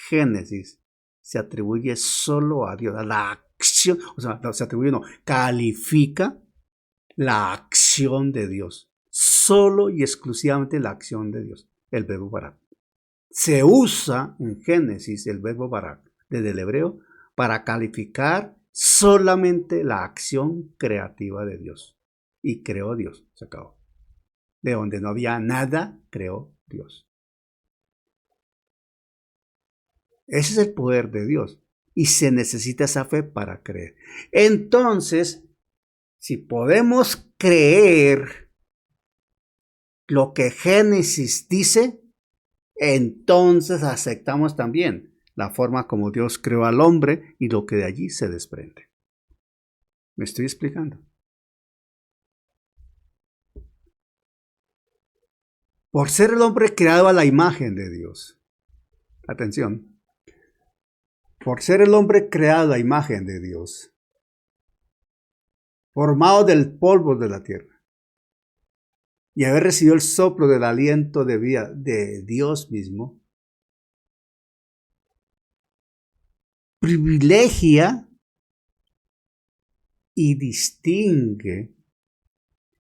Génesis se atribuye solo a Dios, a la acción, o sea, no se atribuye, no, califica la acción de Dios, solo y exclusivamente la acción de Dios, el verbo bara. Se usa en Génesis el verbo bara, desde el hebreo, para calificar solamente la acción creativa de Dios. Y creó Dios, se acabó. De donde no había nada, creó Dios. Ese es el poder de Dios. Y se necesita esa fe para creer. Entonces, si podemos creer lo que Génesis dice, entonces aceptamos también la forma como Dios creó al hombre y lo que de allí se desprende. ¿Me estoy explicando? Por ser el hombre creado a la imagen de Dios. Atención. Por ser el hombre creado a la imagen de Dios. Formado del polvo de la tierra. Y haber recibido el soplo del aliento de vida de Dios mismo. Privilegia y distingue,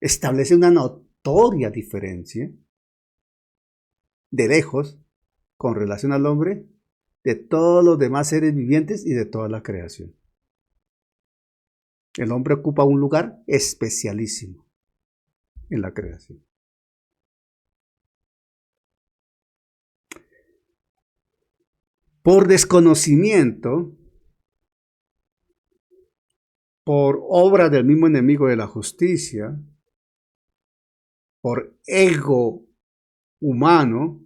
establece una notoria diferencia de lejos con relación al hombre de todos los demás seres vivientes y de toda la creación. El hombre ocupa un lugar especialísimo en la creación. Por desconocimiento, por obra del mismo enemigo de la justicia, por ego humano,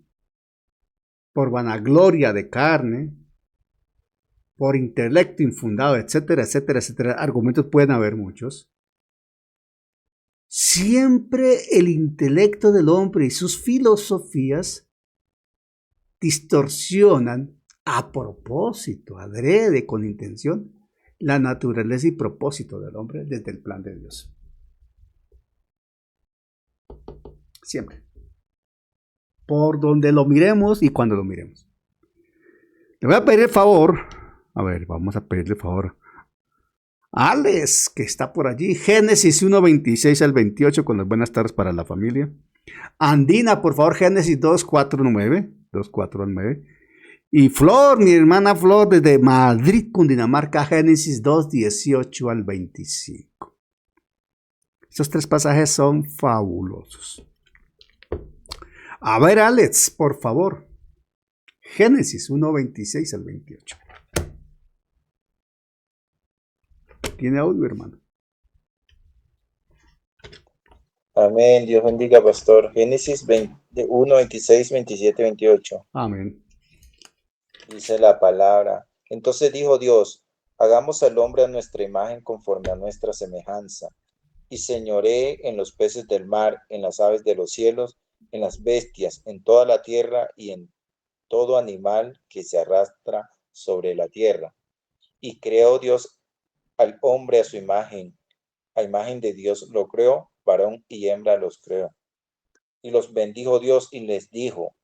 por vanagloria de carne, por intelecto infundado, etcétera, etcétera, etcétera. Argumentos pueden haber muchos. Siempre el intelecto del hombre y sus filosofías distorsionan a propósito, adrede, con intención, la naturaleza y propósito del hombre desde el plan de Dios. Siempre. Por donde lo miremos y cuando lo miremos. Le voy a pedir el favor. A ver, vamos a pedirle favor Alex, que está por allí. Génesis 1:26 al 28 con las buenas tardes para la familia. Andina, por favor, Génesis 2:4-9. 2:4-9. Y Flor, mi hermana Flor, desde Madrid, Cundinamarca, Génesis 2:18 al 25. Estos tres pasajes son fabulosos. A ver, Alex, por favor. Génesis 1:26 al 28. ¿Tiene audio, hermano? Amén. Dios bendiga, pastor. Génesis 1, 26, 27, 28. Amén. Dice la palabra. Entonces dijo Dios, hagamos al hombre a nuestra imagen conforme a nuestra semejanza, y señoree en los peces del mar, en las aves de los cielos, en las bestias, en toda la tierra y en todo animal que se arrastra sobre la tierra. Y creó Dios al hombre a su imagen. A imagen de Dios lo creó, varón y hembra los creó. Y los bendijo Dios y les dijo,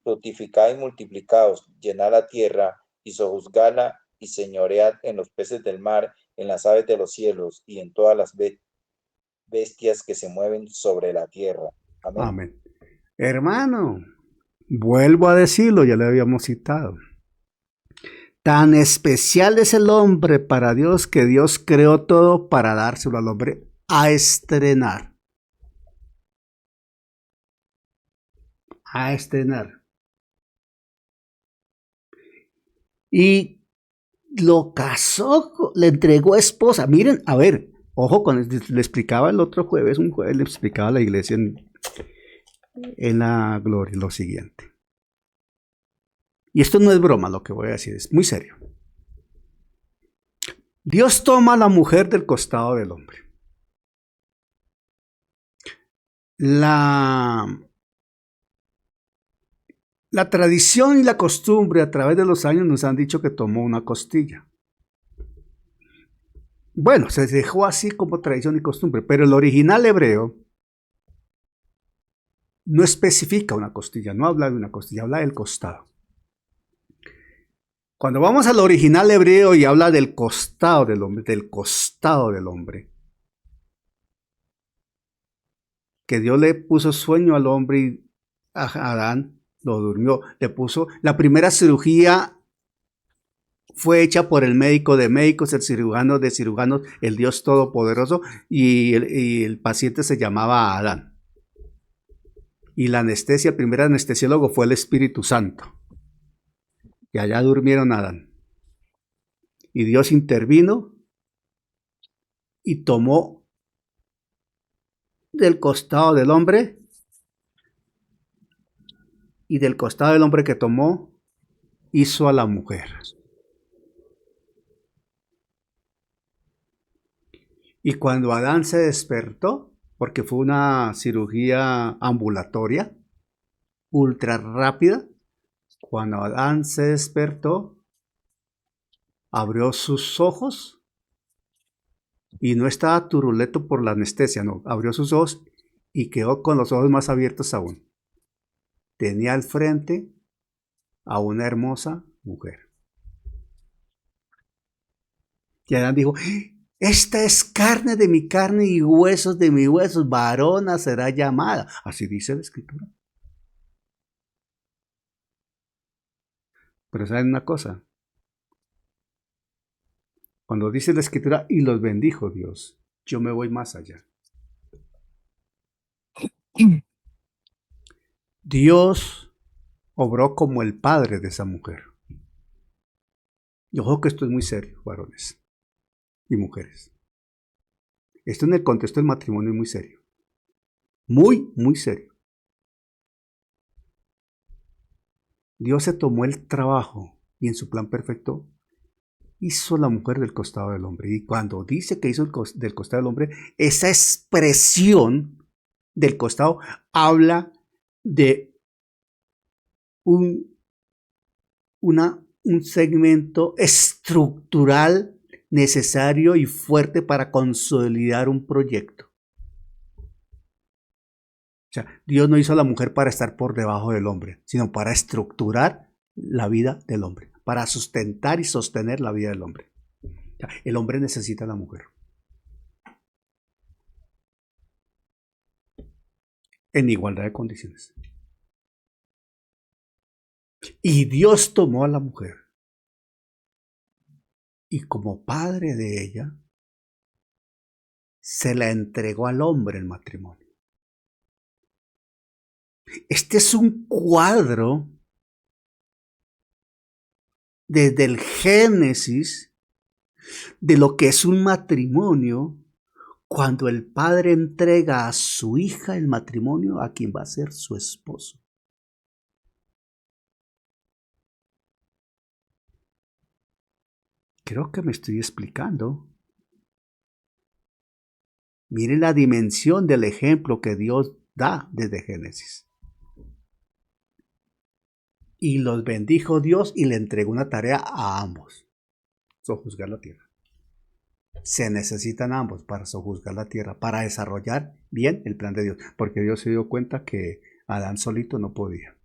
fructificad y multiplicaos, llenad la tierra y sojuzgadla y señoread en los peces del mar, en las aves de los cielos y en todas las bestias que se mueven sobre la tierra. Amén. Amén. Hermano, vuelvo a decirlo, ya le habíamos citado. Tan especial es el hombre para Dios que Dios creó todo para dárselo al hombre a estrenar. A estrenar. Y lo casó, le entregó esposa. Miren, a ver, ojo, le explicaba el otro jueves, un jueves le explicaba a la iglesia en la gloria lo siguiente. Y esto no es broma lo que voy a decir, es muy serio. Dios toma a la mujer del costado del hombre. La tradición y la costumbre a través de los años nos han dicho que tomó una costilla. Bueno, se dejó así como tradición y costumbre, pero el original hebreo no especifica una costilla, no habla de una costilla, habla del costado. Cuando vamos al original hebreo y habla del costado del hombre, que Dios le puso sueño al hombre y a Adán lo durmió, le puso, la primera cirugía fue hecha por el médico de médicos, el cirujano de cirujanos, el Dios Todopoderoso, y el paciente se llamaba Adán. Y la anestesia, el primer anestesiólogo fue el Espíritu Santo. Y allá durmieron Adán. Y Dios intervino y tomó del costado del hombre, y del costado del hombre que tomó, hizo a la mujer. Y cuando Adán se despertó, porque fue una cirugía ambulatoria, ultra rápida, cuando Adán se despertó, abrió sus ojos y no estaba turuleto por la anestesia, no, abrió sus ojos y quedó con los ojos más abiertos aún. Tenía al frente a una hermosa mujer. Y Adán dijo, esta es carne de mi carne y huesos de mis huesos, varona será llamada. Así dice la Escritura. Pero ¿saben una cosa? Cuando dice la Escritura, y los bendijo Dios, yo me voy más allá. Dios obró como el padre de esa mujer. Y ojo que esto es muy serio, varones y mujeres. Esto en el contexto del matrimonio es muy serio. Muy, muy serio. Dios se tomó el trabajo y en su plan perfecto hizo la mujer del costado del hombre. Y cuando dice que hizo del costado del hombre, esa expresión del costado habla de un segmento estructural necesario y fuerte para consolidar un proyecto. O sea, Dios no hizo a la mujer para estar por debajo del hombre, sino para estructurar la vida del hombre, para sustentar y sostener la vida del hombre. El hombre necesita a la mujer. En igualdad de condiciones. Y Dios tomó a la mujer. Y como padre de ella, se la entregó al hombre en matrimonio. Este es un cuadro desde el Génesis de lo que es un matrimonio cuando el padre entrega a su hija el matrimonio a quien va a ser su esposo. Creo que me estoy explicando. Miren la dimensión del ejemplo que Dios da desde Génesis. Y los bendijo Dios y le entregó una tarea a ambos. Sojuzgar la tierra. Se necesitan ambos para sojuzgar la tierra, para desarrollar bien el plan de Dios. Porque Dios se dio cuenta que Adán solito no podía.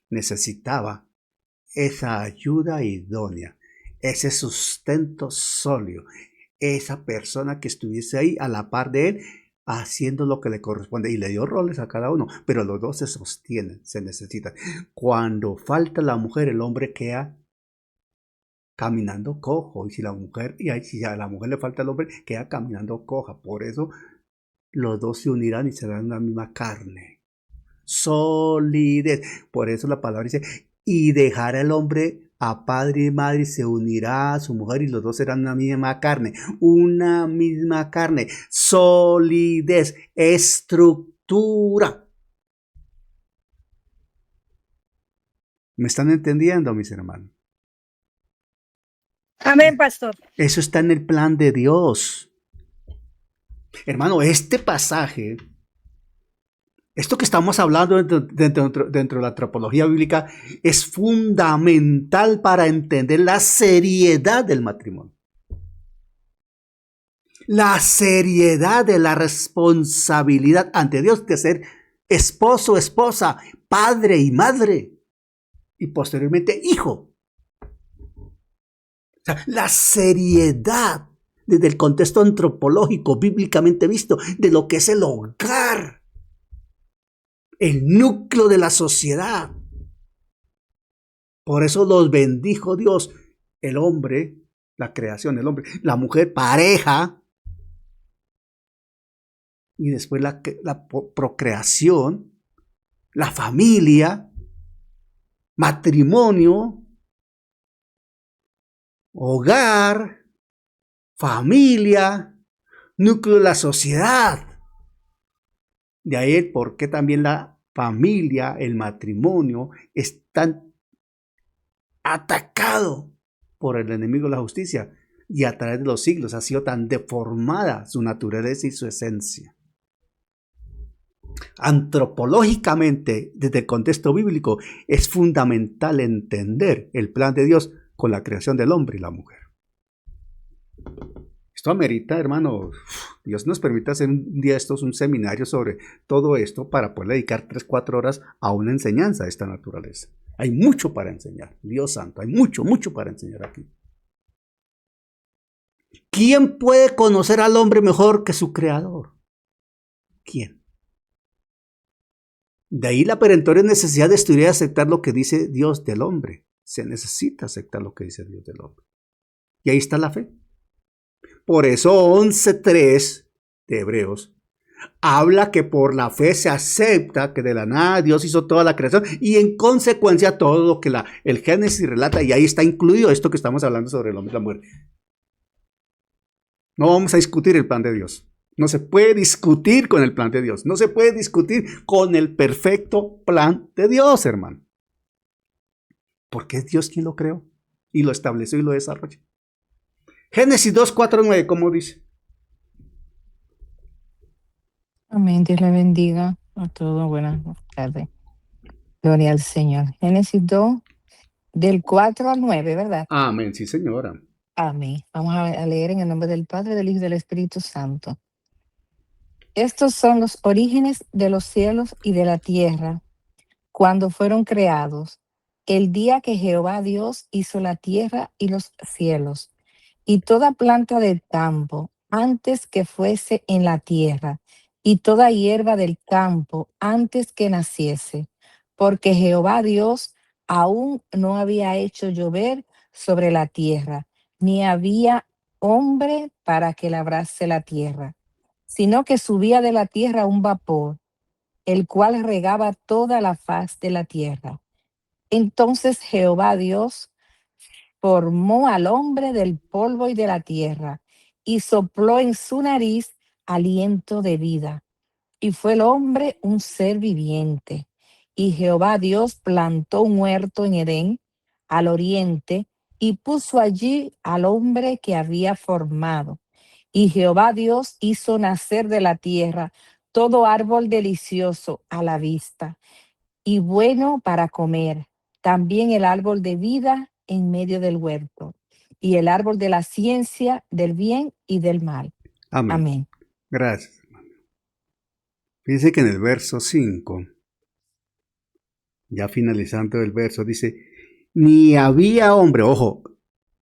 Necesitaba esa ayuda idónea, ese sustento sólido, esa persona que estuviese ahí a la par de él, haciendo lo que le corresponde. Y le dio roles a cada uno, pero los dos se sostienen, se necesitan. Cuando falta la mujer, el hombre queda caminando cojo. Y si a la mujer le falta el hombre, queda caminando coja. Por eso los dos se unirán y serán una misma carne. Solidez. Por eso la palabra dice, y dejará el hombre a padre y madre y se unirá a su mujer y los dos serán una misma carne. Una misma carne. Solidez. Estructura. ¿Me están entendiendo, mis hermanos? Amén, pastor. Eso está en el plan de Dios. Hermano, este pasaje, esto que estamos hablando dentro de la antropología bíblica, es fundamental para entender la seriedad del matrimonio. La seriedad de la responsabilidad ante Dios de ser esposo, esposa, padre y madre, y posteriormente hijo. O sea, la seriedad desde el contexto antropológico, bíblicamente visto, de lo que es el hogar, el núcleo de la sociedad. Por eso los bendijo Dios, el hombre, la creación, el hombre, la mujer, pareja, y después la procreación, la familia, matrimonio, hogar, familia, núcleo de la sociedad. De ahí el por qué también la familia, el matrimonio, es tan atacado por el enemigo de la justicia y a través de los siglos ha sido tan deformada su naturaleza y su esencia. Antropológicamente, desde el contexto bíblico, es fundamental entender el plan de Dios con la creación del hombre y la mujer. Esto amerita, hermano, Dios nos permite hacer un día un seminario sobre todo esto para poder dedicar 3-4 horas a una enseñanza de esta naturaleza. Hay mucho para enseñar, Dios santo, hay mucho para enseñar aquí. ¿Quién puede conocer al hombre mejor que su creador? ¿Quién? De ahí la perentoria necesidad de estudiar y aceptar lo que dice Dios del hombre. Se necesita aceptar lo que dice Dios del hombre. Y ahí está la fe. Por eso 11:3 de Hebreos habla que por la fe se acepta que de la nada Dios hizo toda la creación y en consecuencia todo lo que el Génesis relata, y ahí está incluido esto que estamos hablando sobre el hombre y la mujer. No vamos a discutir el plan de Dios. No se puede discutir con el plan de Dios. No se puede discutir con el perfecto plan de Dios, hermano. Porque es Dios quien lo creó y lo estableció y lo desarrolló. Génesis 2:4-9, ¿cómo dice? Amén, Dios le bendiga a todos. Buenas tardes. Gloria al Señor. Génesis 2, del 4 al 9, ¿verdad? Amén, sí, señora. Amén. Vamos a leer en el nombre del Padre, del Hijo y del Espíritu Santo. Estos son los orígenes de los cielos y de la tierra, cuando fueron creados, el día que Jehová Dios hizo la tierra y los cielos. y toda planta del campo antes que fuese en la tierra, y toda hierba del campo antes que naciese, porque Jehová Dios aún no había hecho llover sobre la tierra, ni había hombre para que labrase la tierra, sino que subía de la tierra un vapor, el cual regaba toda la faz de la tierra. Entonces Jehová Dios formó al hombre del polvo y de la tierra, y sopló en su nariz aliento de vida, y fue el hombre un ser viviente. Y Jehová Dios plantó un huerto en Edén, al oriente, y puso allí al hombre que había formado. Y Jehová Dios hizo nacer de la tierra todo árbol delicioso a la vista y bueno para comer, también el árbol de vida en medio del huerto, y el árbol de la ciencia del bien y del mal. Amén. Amén. Gracias, hermano. Fíjense que en el verso 5, ya finalizando el verso, dice, ni había hombre, ojo,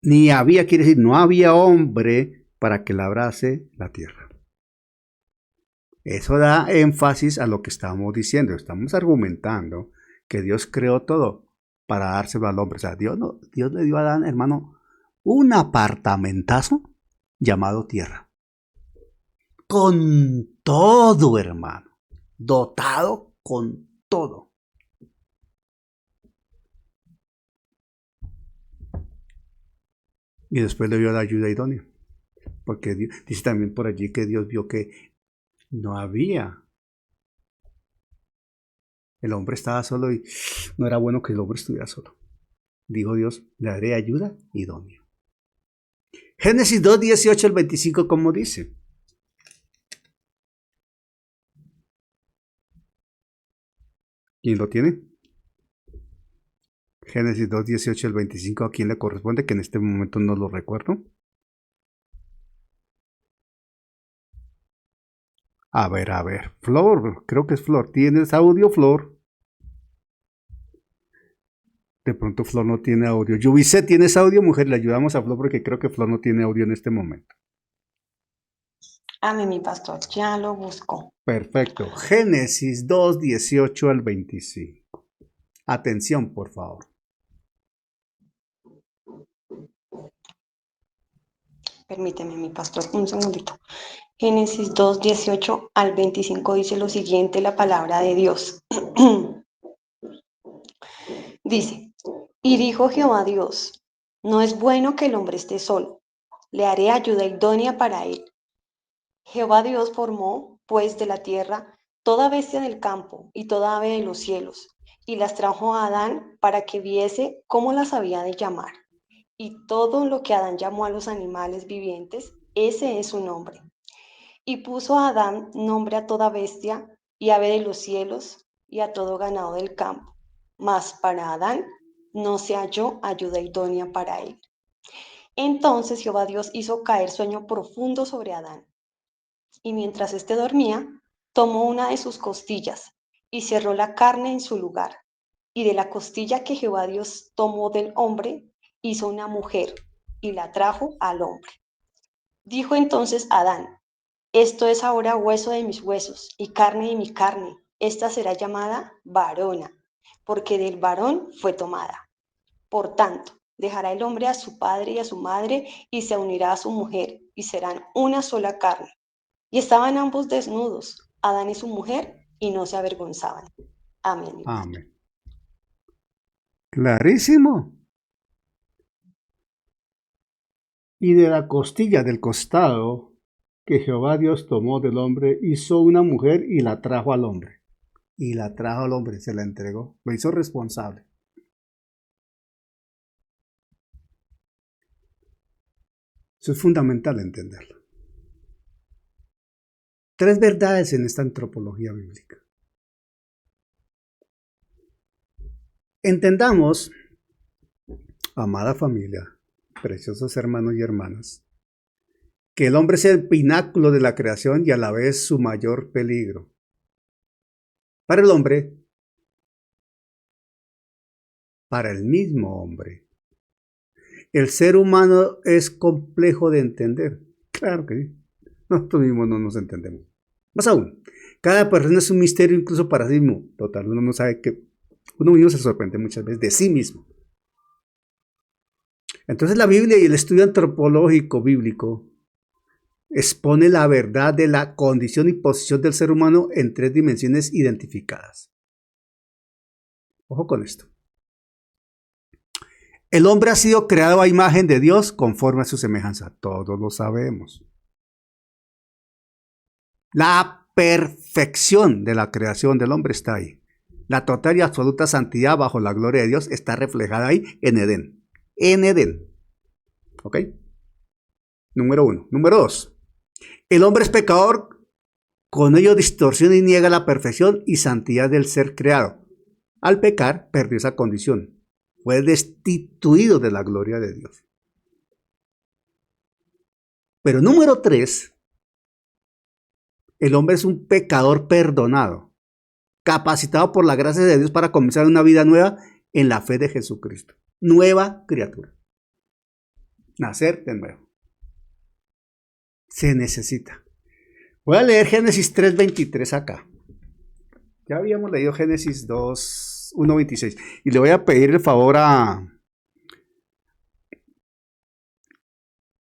ni había quiere decir, no había hombre para que labrase la tierra. Eso da énfasis a lo que estamos diciendo. Estamos argumentando que Dios creó todo para dárselo al hombre. O sea, Dios le dio a Adán, hermano, un apartamentazo llamado tierra. Con todo, hermano. Dotado con todo. Y después le dio la ayuda idónea. Porque dice también por allí que Dios vio que no había. El hombre estaba solo y no era bueno que el hombre estuviera solo. Dijo Dios, le daré ayuda idónea. Génesis 2, 18 al 25, ¿cómo dice? ¿Quién lo tiene? Génesis 2, 18 al 25, ¿a quién le corresponde? Que en este momento no lo recuerdo. A ver. Flor, creo que es Flor. ¿Tienes audio, Flor? De pronto Flor no tiene audio. Yubicet, ¿tienes audio, mujer? Le ayudamos a Flor porque creo que Flor no tiene audio en este momento. Amén, mi pastor, ya lo busco. Perfecto. Génesis 2, 18 al 25. Atención, por favor. Permíteme, mi pastor, un segundito. Génesis 2, 18 al 25 dice lo siguiente, la palabra de Dios. Dice, y dijo Jehová Dios, no es bueno que el hombre esté solo, le haré ayuda idónea para él. Jehová Dios formó, pues, de la tierra toda bestia del campo y toda ave de los cielos, y las trajo a Adán para que viese cómo las había de llamar. Y todo lo que Adán llamó a los animales vivientes, ese es su nombre. Y puso a Adán nombre a toda bestia y ave de los cielos y a todo ganado del campo. Mas para Adán no se halló ayuda idónea para él. Entonces Jehová Dios hizo caer sueño profundo sobre Adán. Y mientras éste dormía, tomó una de sus costillas y cerró la carne en su lugar. Y de la costilla que Jehová Dios tomó del hombre, hizo una mujer y la trajo al hombre. Dijo entonces Adán, esto es ahora hueso de mis huesos y carne de mi carne. Esta será llamada varona, porque del varón fue tomada. Por tanto, dejará el hombre a su padre y a su madre y se unirá a su mujer y serán una sola carne. Y estaban ambos desnudos, Adán y su mujer, y no se avergonzaban. Amén. Amén. Clarísimo. Y de la costilla del costado que Jehová Dios tomó del hombre, hizo una mujer y la trajo al hombre. Y la trajo al hombre, se la entregó, lo hizo responsable. Eso es fundamental entenderlo. 3 verdades en esta antropología bíblica. Entendamos, amada familia, preciosos hermanos y hermanas, que el hombre es el pináculo de la creación y a la vez su mayor peligro. Para el hombre, para el mismo hombre, El ser humano es complejo de entender. Claro que sí. Nosotros mismos no nos entendemos. Más aún, cada persona es un misterio incluso para sí mismo. Total, uno no sabe que uno mismo se sorprende muchas veces de sí mismo. Entonces la Biblia y el estudio antropológico bíblico expone la verdad de la condición y posición del ser humano en 3 dimensiones identificadas. Ojo con esto. El hombre ha sido creado a imagen de Dios conforme a su semejanza. Todos lo sabemos. La perfección de la creación del hombre está ahí. La total y absoluta santidad bajo la gloria de Dios está reflejada ahí en Edén. En Edén. ¿Ok? Número 1. Número 2. El hombre es pecador, con ello distorsiona y niega la perfección y santidad del ser creado. Al pecar, perdió esa condición. Fue destituido de la gloria de Dios. Pero número 3. El hombre es un pecador perdonado, capacitado por la gracia de Dios para comenzar una vida nueva en la fe de Jesucristo. Nueva criatura. Nacer de nuevo. Se necesita. Voy a leer Génesis 3:23 acá. Ya habíamos leído Génesis 1:26. Y le voy a pedir el favor a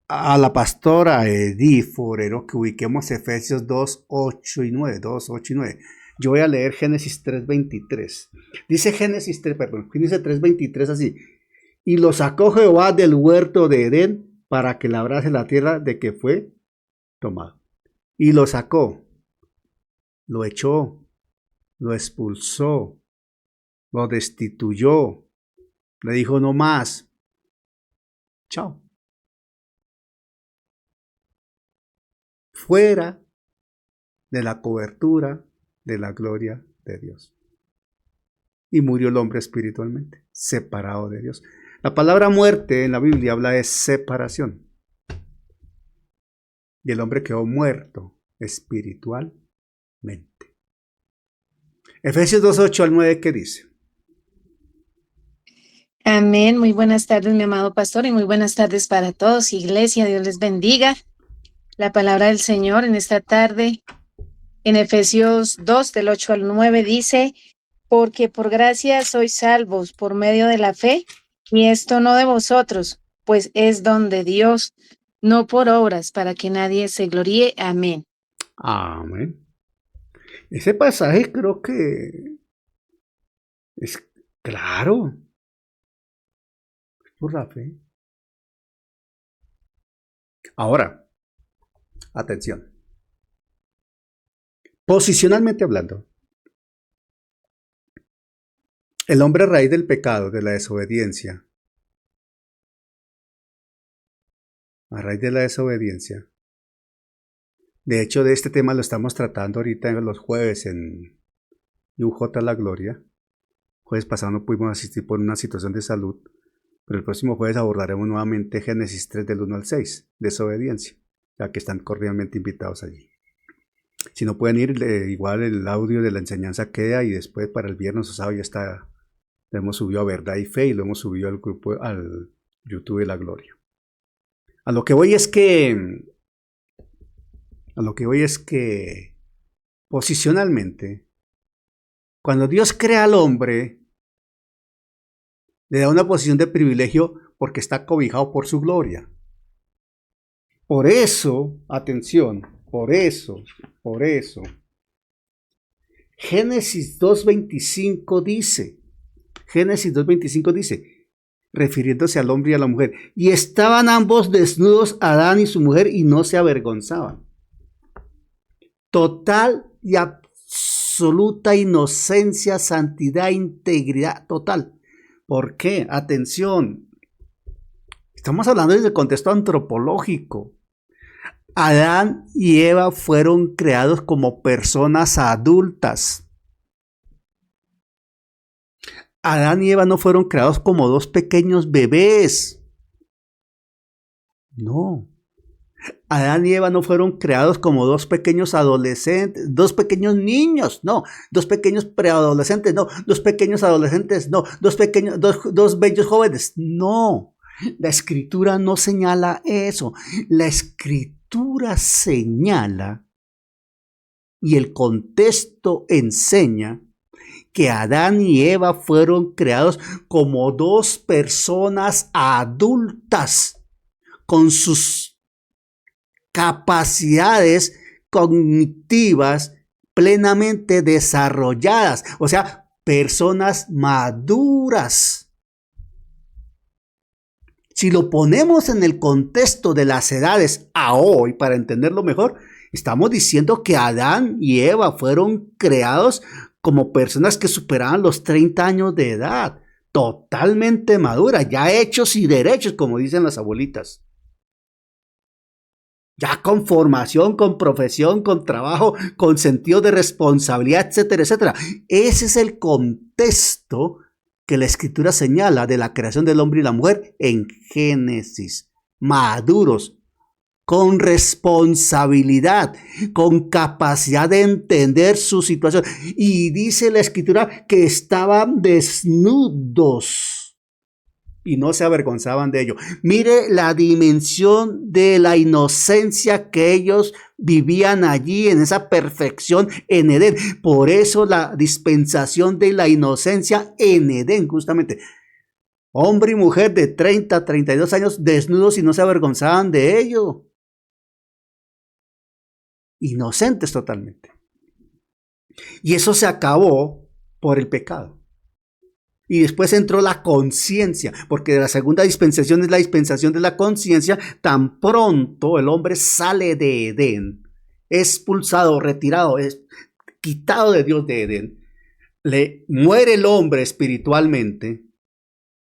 la pastora Edith Forero que ubiquemos Efesios 2:8 y 9. 2:8 y 9. Yo voy a leer Génesis 3:23. Dice Génesis 3:23 así. Y lo sacó Jehová del huerto de Edén para que labrase la tierra de que fue tomado. Y lo sacó, lo echó, lo expulsó, lo destituyó, le dijo no más. Chao. Fuera de la cobertura de la gloria de Dios. Y murió el hombre espiritualmente, separado de Dios. La palabra muerte en la Biblia habla de separación. Y el hombre quedó muerto espiritualmente. Efesios 2:8 al 9, ¿qué dice? Amén. Muy buenas tardes, mi amado pastor, y muy buenas tardes para todos. Iglesia, Dios les bendiga. La palabra del Señor en esta tarde, en Efesios 2, del 8 al 9, dice, porque por gracia sois salvos por medio de la fe, y esto no de vosotros, pues es don de Dios, no por obras, para que nadie se gloríe. Amén. Amén. Ese pasaje creo que es claro. Es por la fe. Ahora, atención. Posicionalmente hablando, el hombre a raíz del pecado, de la desobediencia, de hecho de este tema lo estamos tratando ahorita en los jueves en UJ La Gloria. Jueves pasado no pudimos asistir por una situación de salud, pero el próximo jueves abordaremos nuevamente Génesis 3 del 1 al 6, desobediencia, ya que están cordialmente invitados allí. Si no pueden ir, igual el audio de la enseñanza queda y después para el viernes o sábado ya está, lo hemos subido a Verdad y Fe y lo hemos subido al grupo, al YouTube de La Gloria. A lo que voy es que posicionalmente, cuando Dios crea al hombre, le da una posición de privilegio porque está cobijado por su gloria. Por eso, atención, por eso, Génesis 2:25 dice, refiriéndose al hombre y a la mujer, y estaban ambos desnudos, Adán y su mujer, y no se avergonzaban. Total y absoluta inocencia, santidad, integridad total. ¿Por qué? Atención. Estamos hablando desde el contexto antropológico. Adán y Eva fueron creados como personas adultas. Adán y Eva no fueron creados como dos pequeños bebés. No. Adán y Eva no fueron creados como dos pequeños adolescentes, dos pequeños niños, no, dos pequeños preadolescentes, no, dos pequeños adolescentes, no, dos bellos jóvenes, no. La escritura no señala eso. La escritura señala y el contexto enseña que Adán y Eva fueron creados como dos personas adultas con sus capacidades cognitivas plenamente desarrolladas, o sea, personas maduras. Si lo ponemos en el contexto de las edades a hoy, para entenderlo mejor, estamos diciendo que Adán y Eva fueron creados como personas que superaban los 30 años de edad, totalmente maduras, ya hechos y derechos, como dicen las abuelitas. Ya con formación, con profesión, con trabajo, con sentido de responsabilidad, etcétera, etcétera. Ese es el contexto que la Escritura señala de la creación del hombre y la mujer en Génesis. Maduros, con responsabilidad, con capacidad de entender su situación. Y dice la Escritura que estaban desnudos y no se avergonzaban de ello. Mire la dimensión de la inocencia que ellos vivían allí en esa perfección en Edén. Por eso la dispensación de la inocencia en Edén, justamente. Hombre y mujer de 30, 32 años desnudos y no se avergonzaban de ello. Inocentes totalmente. Y eso se acabó por el pecado. Y después entró la conciencia, porque la segunda dispensación es la dispensación de la conciencia. Tan pronto el hombre sale de Edén, expulsado, retirado, es quitado de Dios de Edén, le muere el hombre espiritualmente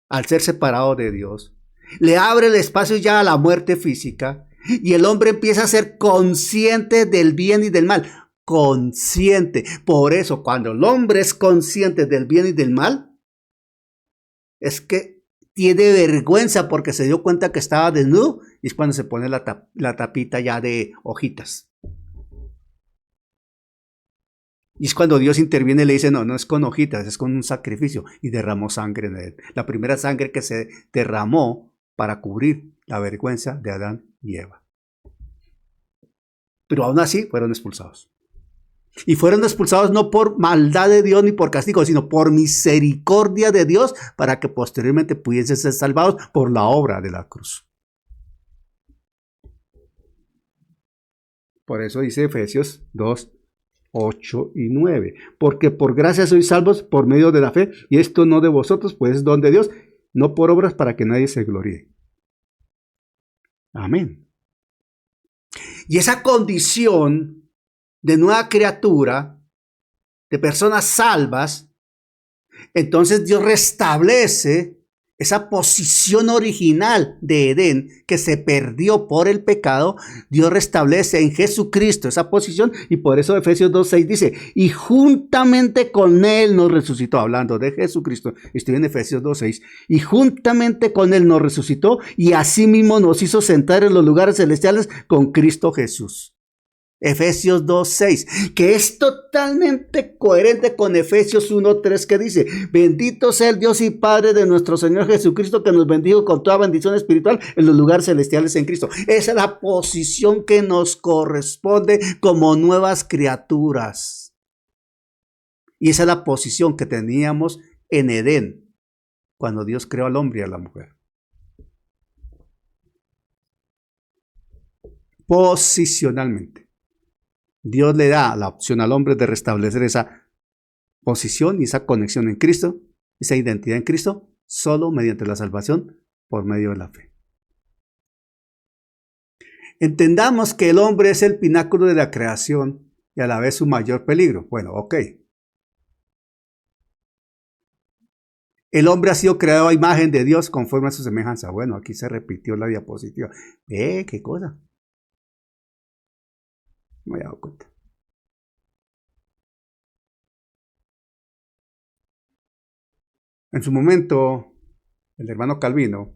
al ser separado de Dios, le abre el espacio ya a la muerte física y el hombre empieza a ser consciente del bien y del mal. Consciente. Por eso, cuando el hombre es consciente del bien y del mal, es que tiene vergüenza porque se dio cuenta que estaba desnudo y es cuando se pone la tapita ya de hojitas. Y es cuando Dios interviene y le dice, no, no es con hojitas, es con un sacrificio. Y derramó sangre en él. La primera sangre que se derramó para cubrir la vergüenza de Adán y Eva. Pero aún así fueron expulsados. Y fueron expulsados no por maldad de Dios ni por castigo, sino por misericordia de Dios para que posteriormente pudiesen ser salvados por la obra de la cruz. Por eso dice Efesios 2, 8 y 9. Porque por gracia sois salvos por medio de la fe, y esto no de vosotros, pues es don de Dios, no por obras para que nadie se gloríe. Amén. Y esa condición de nueva criatura, de personas salvas, entonces Dios restablece esa posición original de Edén que se perdió por el pecado. Dios restablece en Jesucristo esa posición y por eso Efesios 2:6 dice, y juntamente con Él nos resucitó, hablando de Jesucristo, estoy en Efesios 2:6, y juntamente con Él nos resucitó y asimismo nos hizo sentar en los lugares celestiales con Cristo Jesús. Efesios 2:6, que es totalmente coherente con Efesios 1:3 que dice, bendito sea el Dios y Padre de nuestro Señor Jesucristo que nos bendijo con toda bendición espiritual en los lugares celestiales en Cristo. Esa es la posición que nos corresponde como nuevas criaturas. Y esa es la posición que teníamos en Edén cuando Dios creó al hombre y a la mujer. Posicionalmente. Dios le da la opción al hombre de restablecer esa posición y esa conexión en Cristo, esa identidad en Cristo, solo mediante la salvación por medio de la fe. Entendamos que el hombre es el pináculo de la creación y a la vez su mayor peligro. Bueno, ok. El hombre ha sido creado a imagen de Dios conforme a su semejanza. Bueno, aquí se repitió la diapositiva. ¿Qué cosa? Me he dado cuenta. En su momento, el hermano Calvino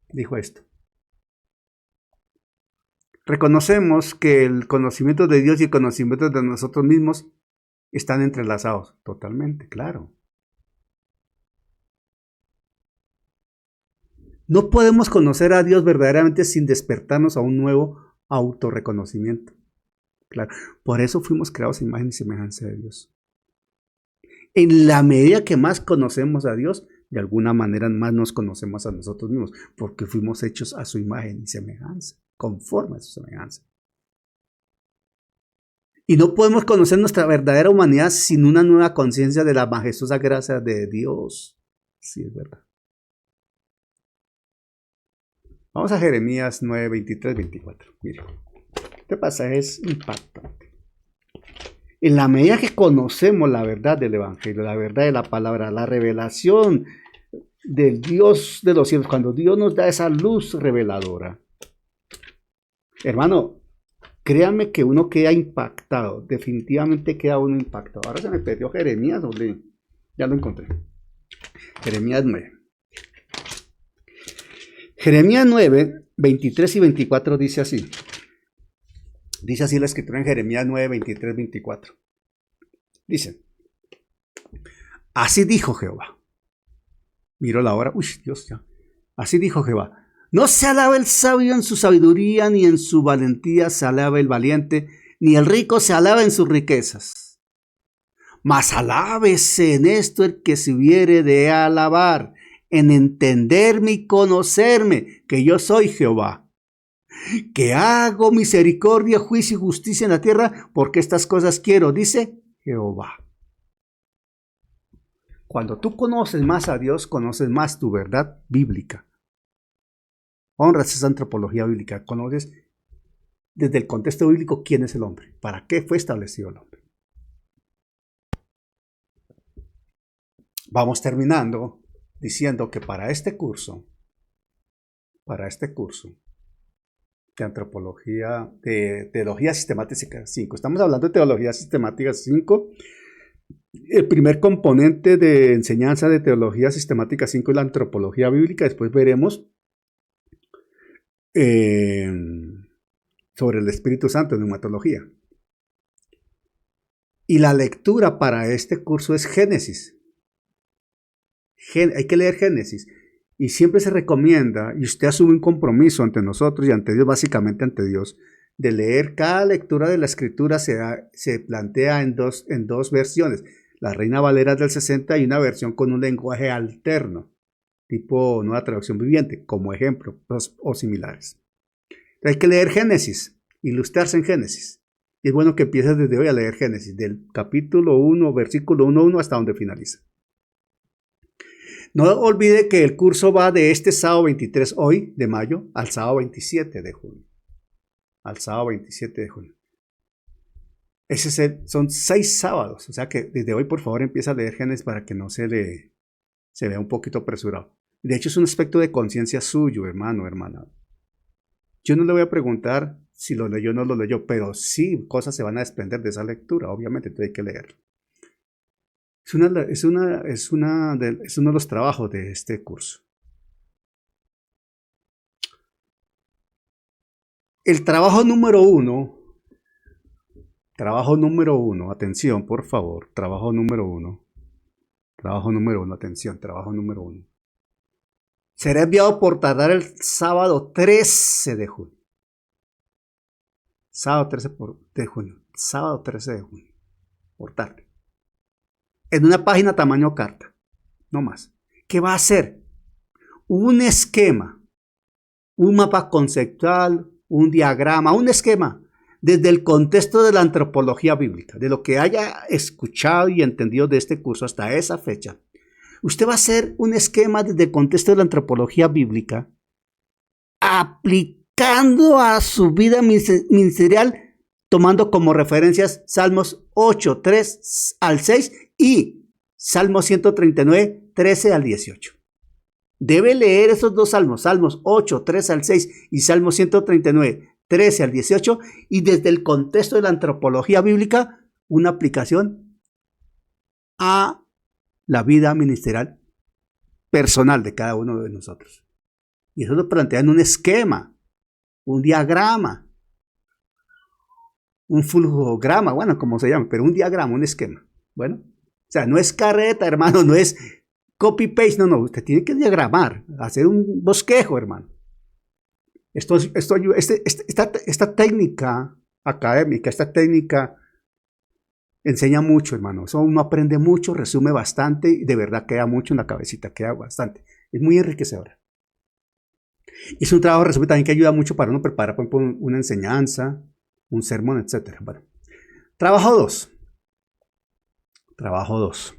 dijo esto. Reconocemos que el conocimiento de Dios y el conocimiento de nosotros mismos están entrelazados. Totalmente, claro. No podemos conocer a Dios verdaderamente sin despertarnos a un nuevo autorreconocimiento. Claro, por eso fuimos creados a imagen y semejanza de Dios. En la medida que más conocemos a Dios, de alguna manera más nos conocemos a nosotros mismos, porque fuimos hechos a su imagen y semejanza, conforme a su semejanza. Y no podemos conocer nuestra verdadera humanidad sin una nueva conciencia de la majestuosa gracia de Dios. Sí, es verdad. Vamos a Jeremías 9, 23, 24. Mire, este pasaje es impactante. En la medida que conocemos la verdad del Evangelio, la verdad de la palabra, la revelación del Dios de los cielos, cuando Dios nos da esa luz reveladora, hermano, créanme que uno queda impactado, definitivamente queda uno impactado. Ahora se me perdió Jeremías, ¿dónde? Ya lo encontré. Jeremías 9. Jeremías 9, 23 y 24 dice así. Dice así la escritura en Jeremías 9, 23, 24. Dice, así dijo Jehová. Miro la hora. Uy, Dios, ya. Así dijo Jehová. No se alaba el sabio en su sabiduría, ni en su valentía se alaba el valiente, ni el rico se alaba en sus riquezas. Mas alábese en esto el que se hubiere de alabar, en entenderme y conocerme, que yo soy Jehová, que hago misericordia, juicio y justicia en la tierra, porque estas cosas quiero, dice Jehová. Cuando tú conoces más a Dios, conoces más tu verdad bíblica. Honras esa antropología bíblica, conoces desde el contexto bíblico quién es el hombre, para qué fue establecido el hombre. Vamos terminando diciendo que para este curso de antropología, de teología sistemática 5, estamos hablando de teología sistemática 5, el primer componente de enseñanza de teología sistemática 5 es la antropología bíblica. Después veremos sobre el Espíritu Santo, neumatología. Y la lectura para este curso es Génesis. Hay que leer Génesis. Y siempre se recomienda, y usted asume un compromiso ante nosotros y ante Dios, básicamente ante Dios, de leer cada lectura de la Escritura. Se plantea en dos versiones. La Reina Valera del 60 y una versión con un lenguaje alterno, tipo Nueva Traducción Viviente, como ejemplo, o similares. Hay que leer Génesis, ilustrarse en Génesis. Y es bueno que empieces desde hoy a leer Génesis, del capítulo 1, versículo 1 hasta donde finaliza. No olvide que el curso va de este sábado 23 hoy de mayo al sábado 27 de junio. Al sábado 27 de junio. Son 6 sábados, o sea que desde hoy por favor empieza a leer Génesis para que no se vea un poquito apresurado. De hecho es un aspecto de conciencia suyo, hermano, hermana. Yo no le voy a preguntar si lo leyó o no lo leyó, pero sí cosas se van a desprender de esa lectura, obviamente, entonces hay que leerlo. Es uno de los trabajos de este curso. El trabajo número uno, atención, por favor, trabajo número uno, atención, trabajo número uno. Será enviado por tardar el sábado 13 de junio. Sábado 13 de junio, por tarde. En una página tamaño carta, no más. ¿Qué va a hacer? Un esquema, un mapa conceptual, un diagrama, un esquema, desde el contexto de la antropología bíblica, de lo que haya escuchado y entendido de este curso hasta esa fecha. Usted va a hacer un esquema desde el contexto de la antropología bíblica, aplicando a su vida ministerial, tomando como referencias Salmos 8, 3 al 6 y Salmo 139, 13 al 18. Debe leer esos dos salmos, Salmos 8, 3 al 6 y Salmo 139, 13 al 18, y desde el contexto de la antropología bíblica, una aplicación a la vida ministerial personal de cada uno de nosotros. Y eso lo plantea en un esquema, un diagrama, un flujograma, bueno, como se llama, pero un diagrama, un esquema. Bueno, o sea, no es carreta, hermano, no es copy-paste, no, usted tiene que diagramar, hacer un bosquejo, hermano. Esta técnica académica, esta técnica enseña mucho, hermano. Eso uno aprende mucho, resume bastante y de verdad queda mucho en la cabecita, queda bastante. Es muy enriquecedora. Y es un trabajo de resumen también que ayuda mucho para uno preparar, por ejemplo, una enseñanza, un sermón, etc. Bueno, trabajo 2. Trabajo 2.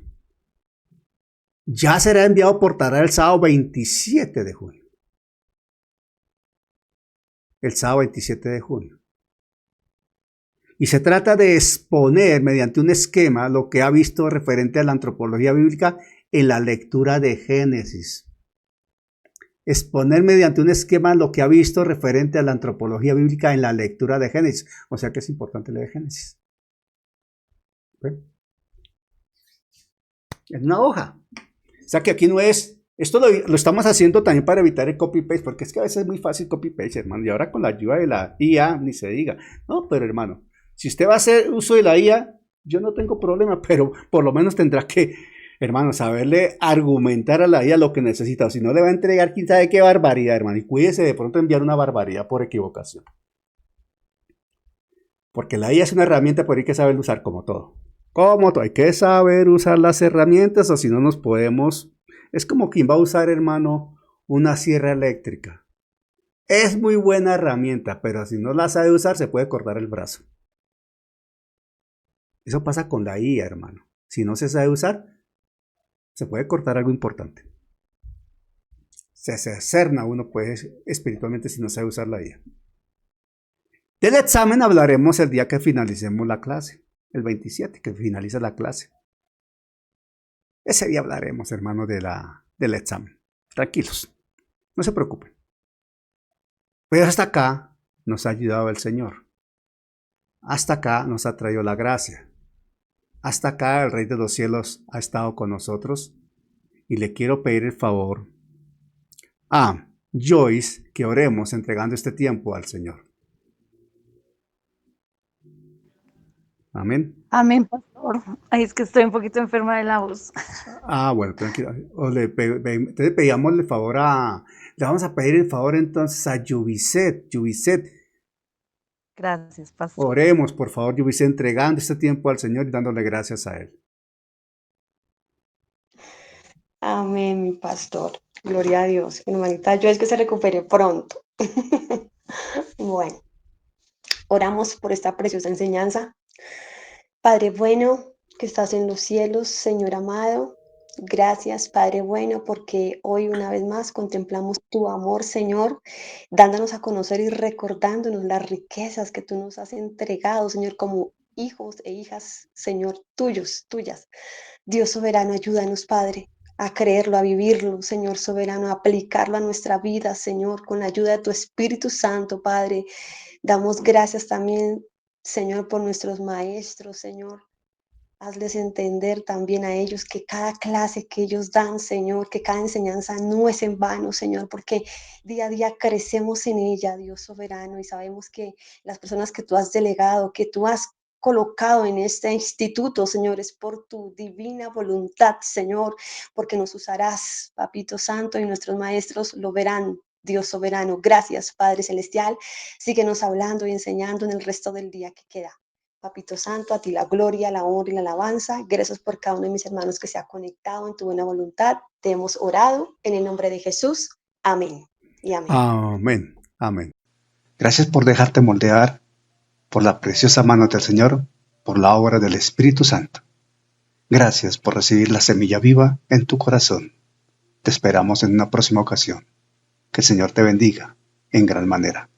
Ya será enviado por tarea el sábado 27 de junio. El sábado 27 de junio. Y se trata de exponer mediante un esquema lo que ha visto referente a la antropología bíblica en la lectura de Génesis. Exponer mediante un esquema lo que ha visto referente a la antropología bíblica en la lectura de Génesis. O sea que es importante leer Génesis. ¿Okay? Es una hoja. O sea que aquí no es... Esto lo estamos haciendo también para evitar el copy-paste, porque es que a veces es muy fácil copy-paste, hermano. Y ahora con la ayuda de la IA, ni se diga. No, pero hermano, si usted va a hacer uso de la IA, yo no tengo problema, pero por lo menos tendrá que, hermano, saberle argumentar a la IA lo que necesita. O si no, le va a entregar quién sabe qué barbaridad, hermano. Y cuídese de pronto enviar una barbaridad por equivocación. Porque la IA es una herramienta, pero hay que saber usar como todo. Como todo, hay que saber usar las herramientas, o si no nos podemos... Es como quien va a usar, hermano, una sierra eléctrica. Es muy buena herramienta, pero si no la sabe usar, se puede cortar el brazo. Eso pasa con la IA, hermano. Si no se sabe usar, se puede cortar algo importante. Se cerna uno, pues, espiritualmente si no sabe usar la IA. Del examen hablaremos el día que finalicemos la clase. El 27, que finaliza la clase. Ese día hablaremos, hermano, del examen. Tranquilos, no se preocupen. Pero hasta acá nos ha ayudado el Señor. Hasta acá nos ha traído la gracia. Hasta acá el Rey de los Cielos ha estado con nosotros. Y le quiero pedir el favor a Joyce que oremos entregando este tiempo al Señor. Amén. Amén, pastor. Ay, es que estoy un poquito enferma de la voz. Ah, bueno, tranquilo. Entonces pedíamosle el favor le vamos a pedir el favor entonces a Yubiset. Gracias, pastor. Oremos, por favor, Yubiset, entregando este tiempo al Señor y dándole gracias a Él. Amén, mi pastor. Gloria a Dios. Hermanita, yo es que se recupere pronto. Bueno, oramos por esta preciosa enseñanza. Padre bueno, que estás en los cielos, Señor amado, gracias, Padre bueno, porque hoy una vez más contemplamos tu amor, Señor, dándonos a conocer y recordándonos las riquezas que tú nos has entregado, Señor, como hijos e hijas, Señor, tuyas. Dios soberano, ayúdanos, Padre, a creerlo, a vivirlo, Señor soberano, a aplicarlo a nuestra vida, Señor, con la ayuda de tu Espíritu Santo, Padre. Damos gracias también, Señor, por nuestros maestros, Señor. Hazles entender también a ellos que cada clase que ellos dan, Señor, que cada enseñanza no es en vano, Señor, porque día a día crecemos en ella, Dios soberano, y sabemos que las personas que tú has delegado, que tú has colocado en este instituto, Señor, es por tu divina voluntad, Señor, porque nos usarás, Papito Santo, y nuestros maestros lo verán. Dios soberano, gracias, Padre Celestial. Síguenos hablando y enseñando en el resto del día que queda. Papito Santo, a ti la gloria, la honra y la alabanza. Gracias por cada uno de mis hermanos que se ha conectado en tu buena voluntad. Te hemos orado en el nombre de Jesús. Amén y amén. Amén, amén. Gracias por dejarte moldear por la preciosa mano del Señor, por la obra del Espíritu Santo. Gracias por recibir la semilla viva en tu corazón. Te esperamos en una próxima ocasión. Que el Señor te bendiga en gran manera.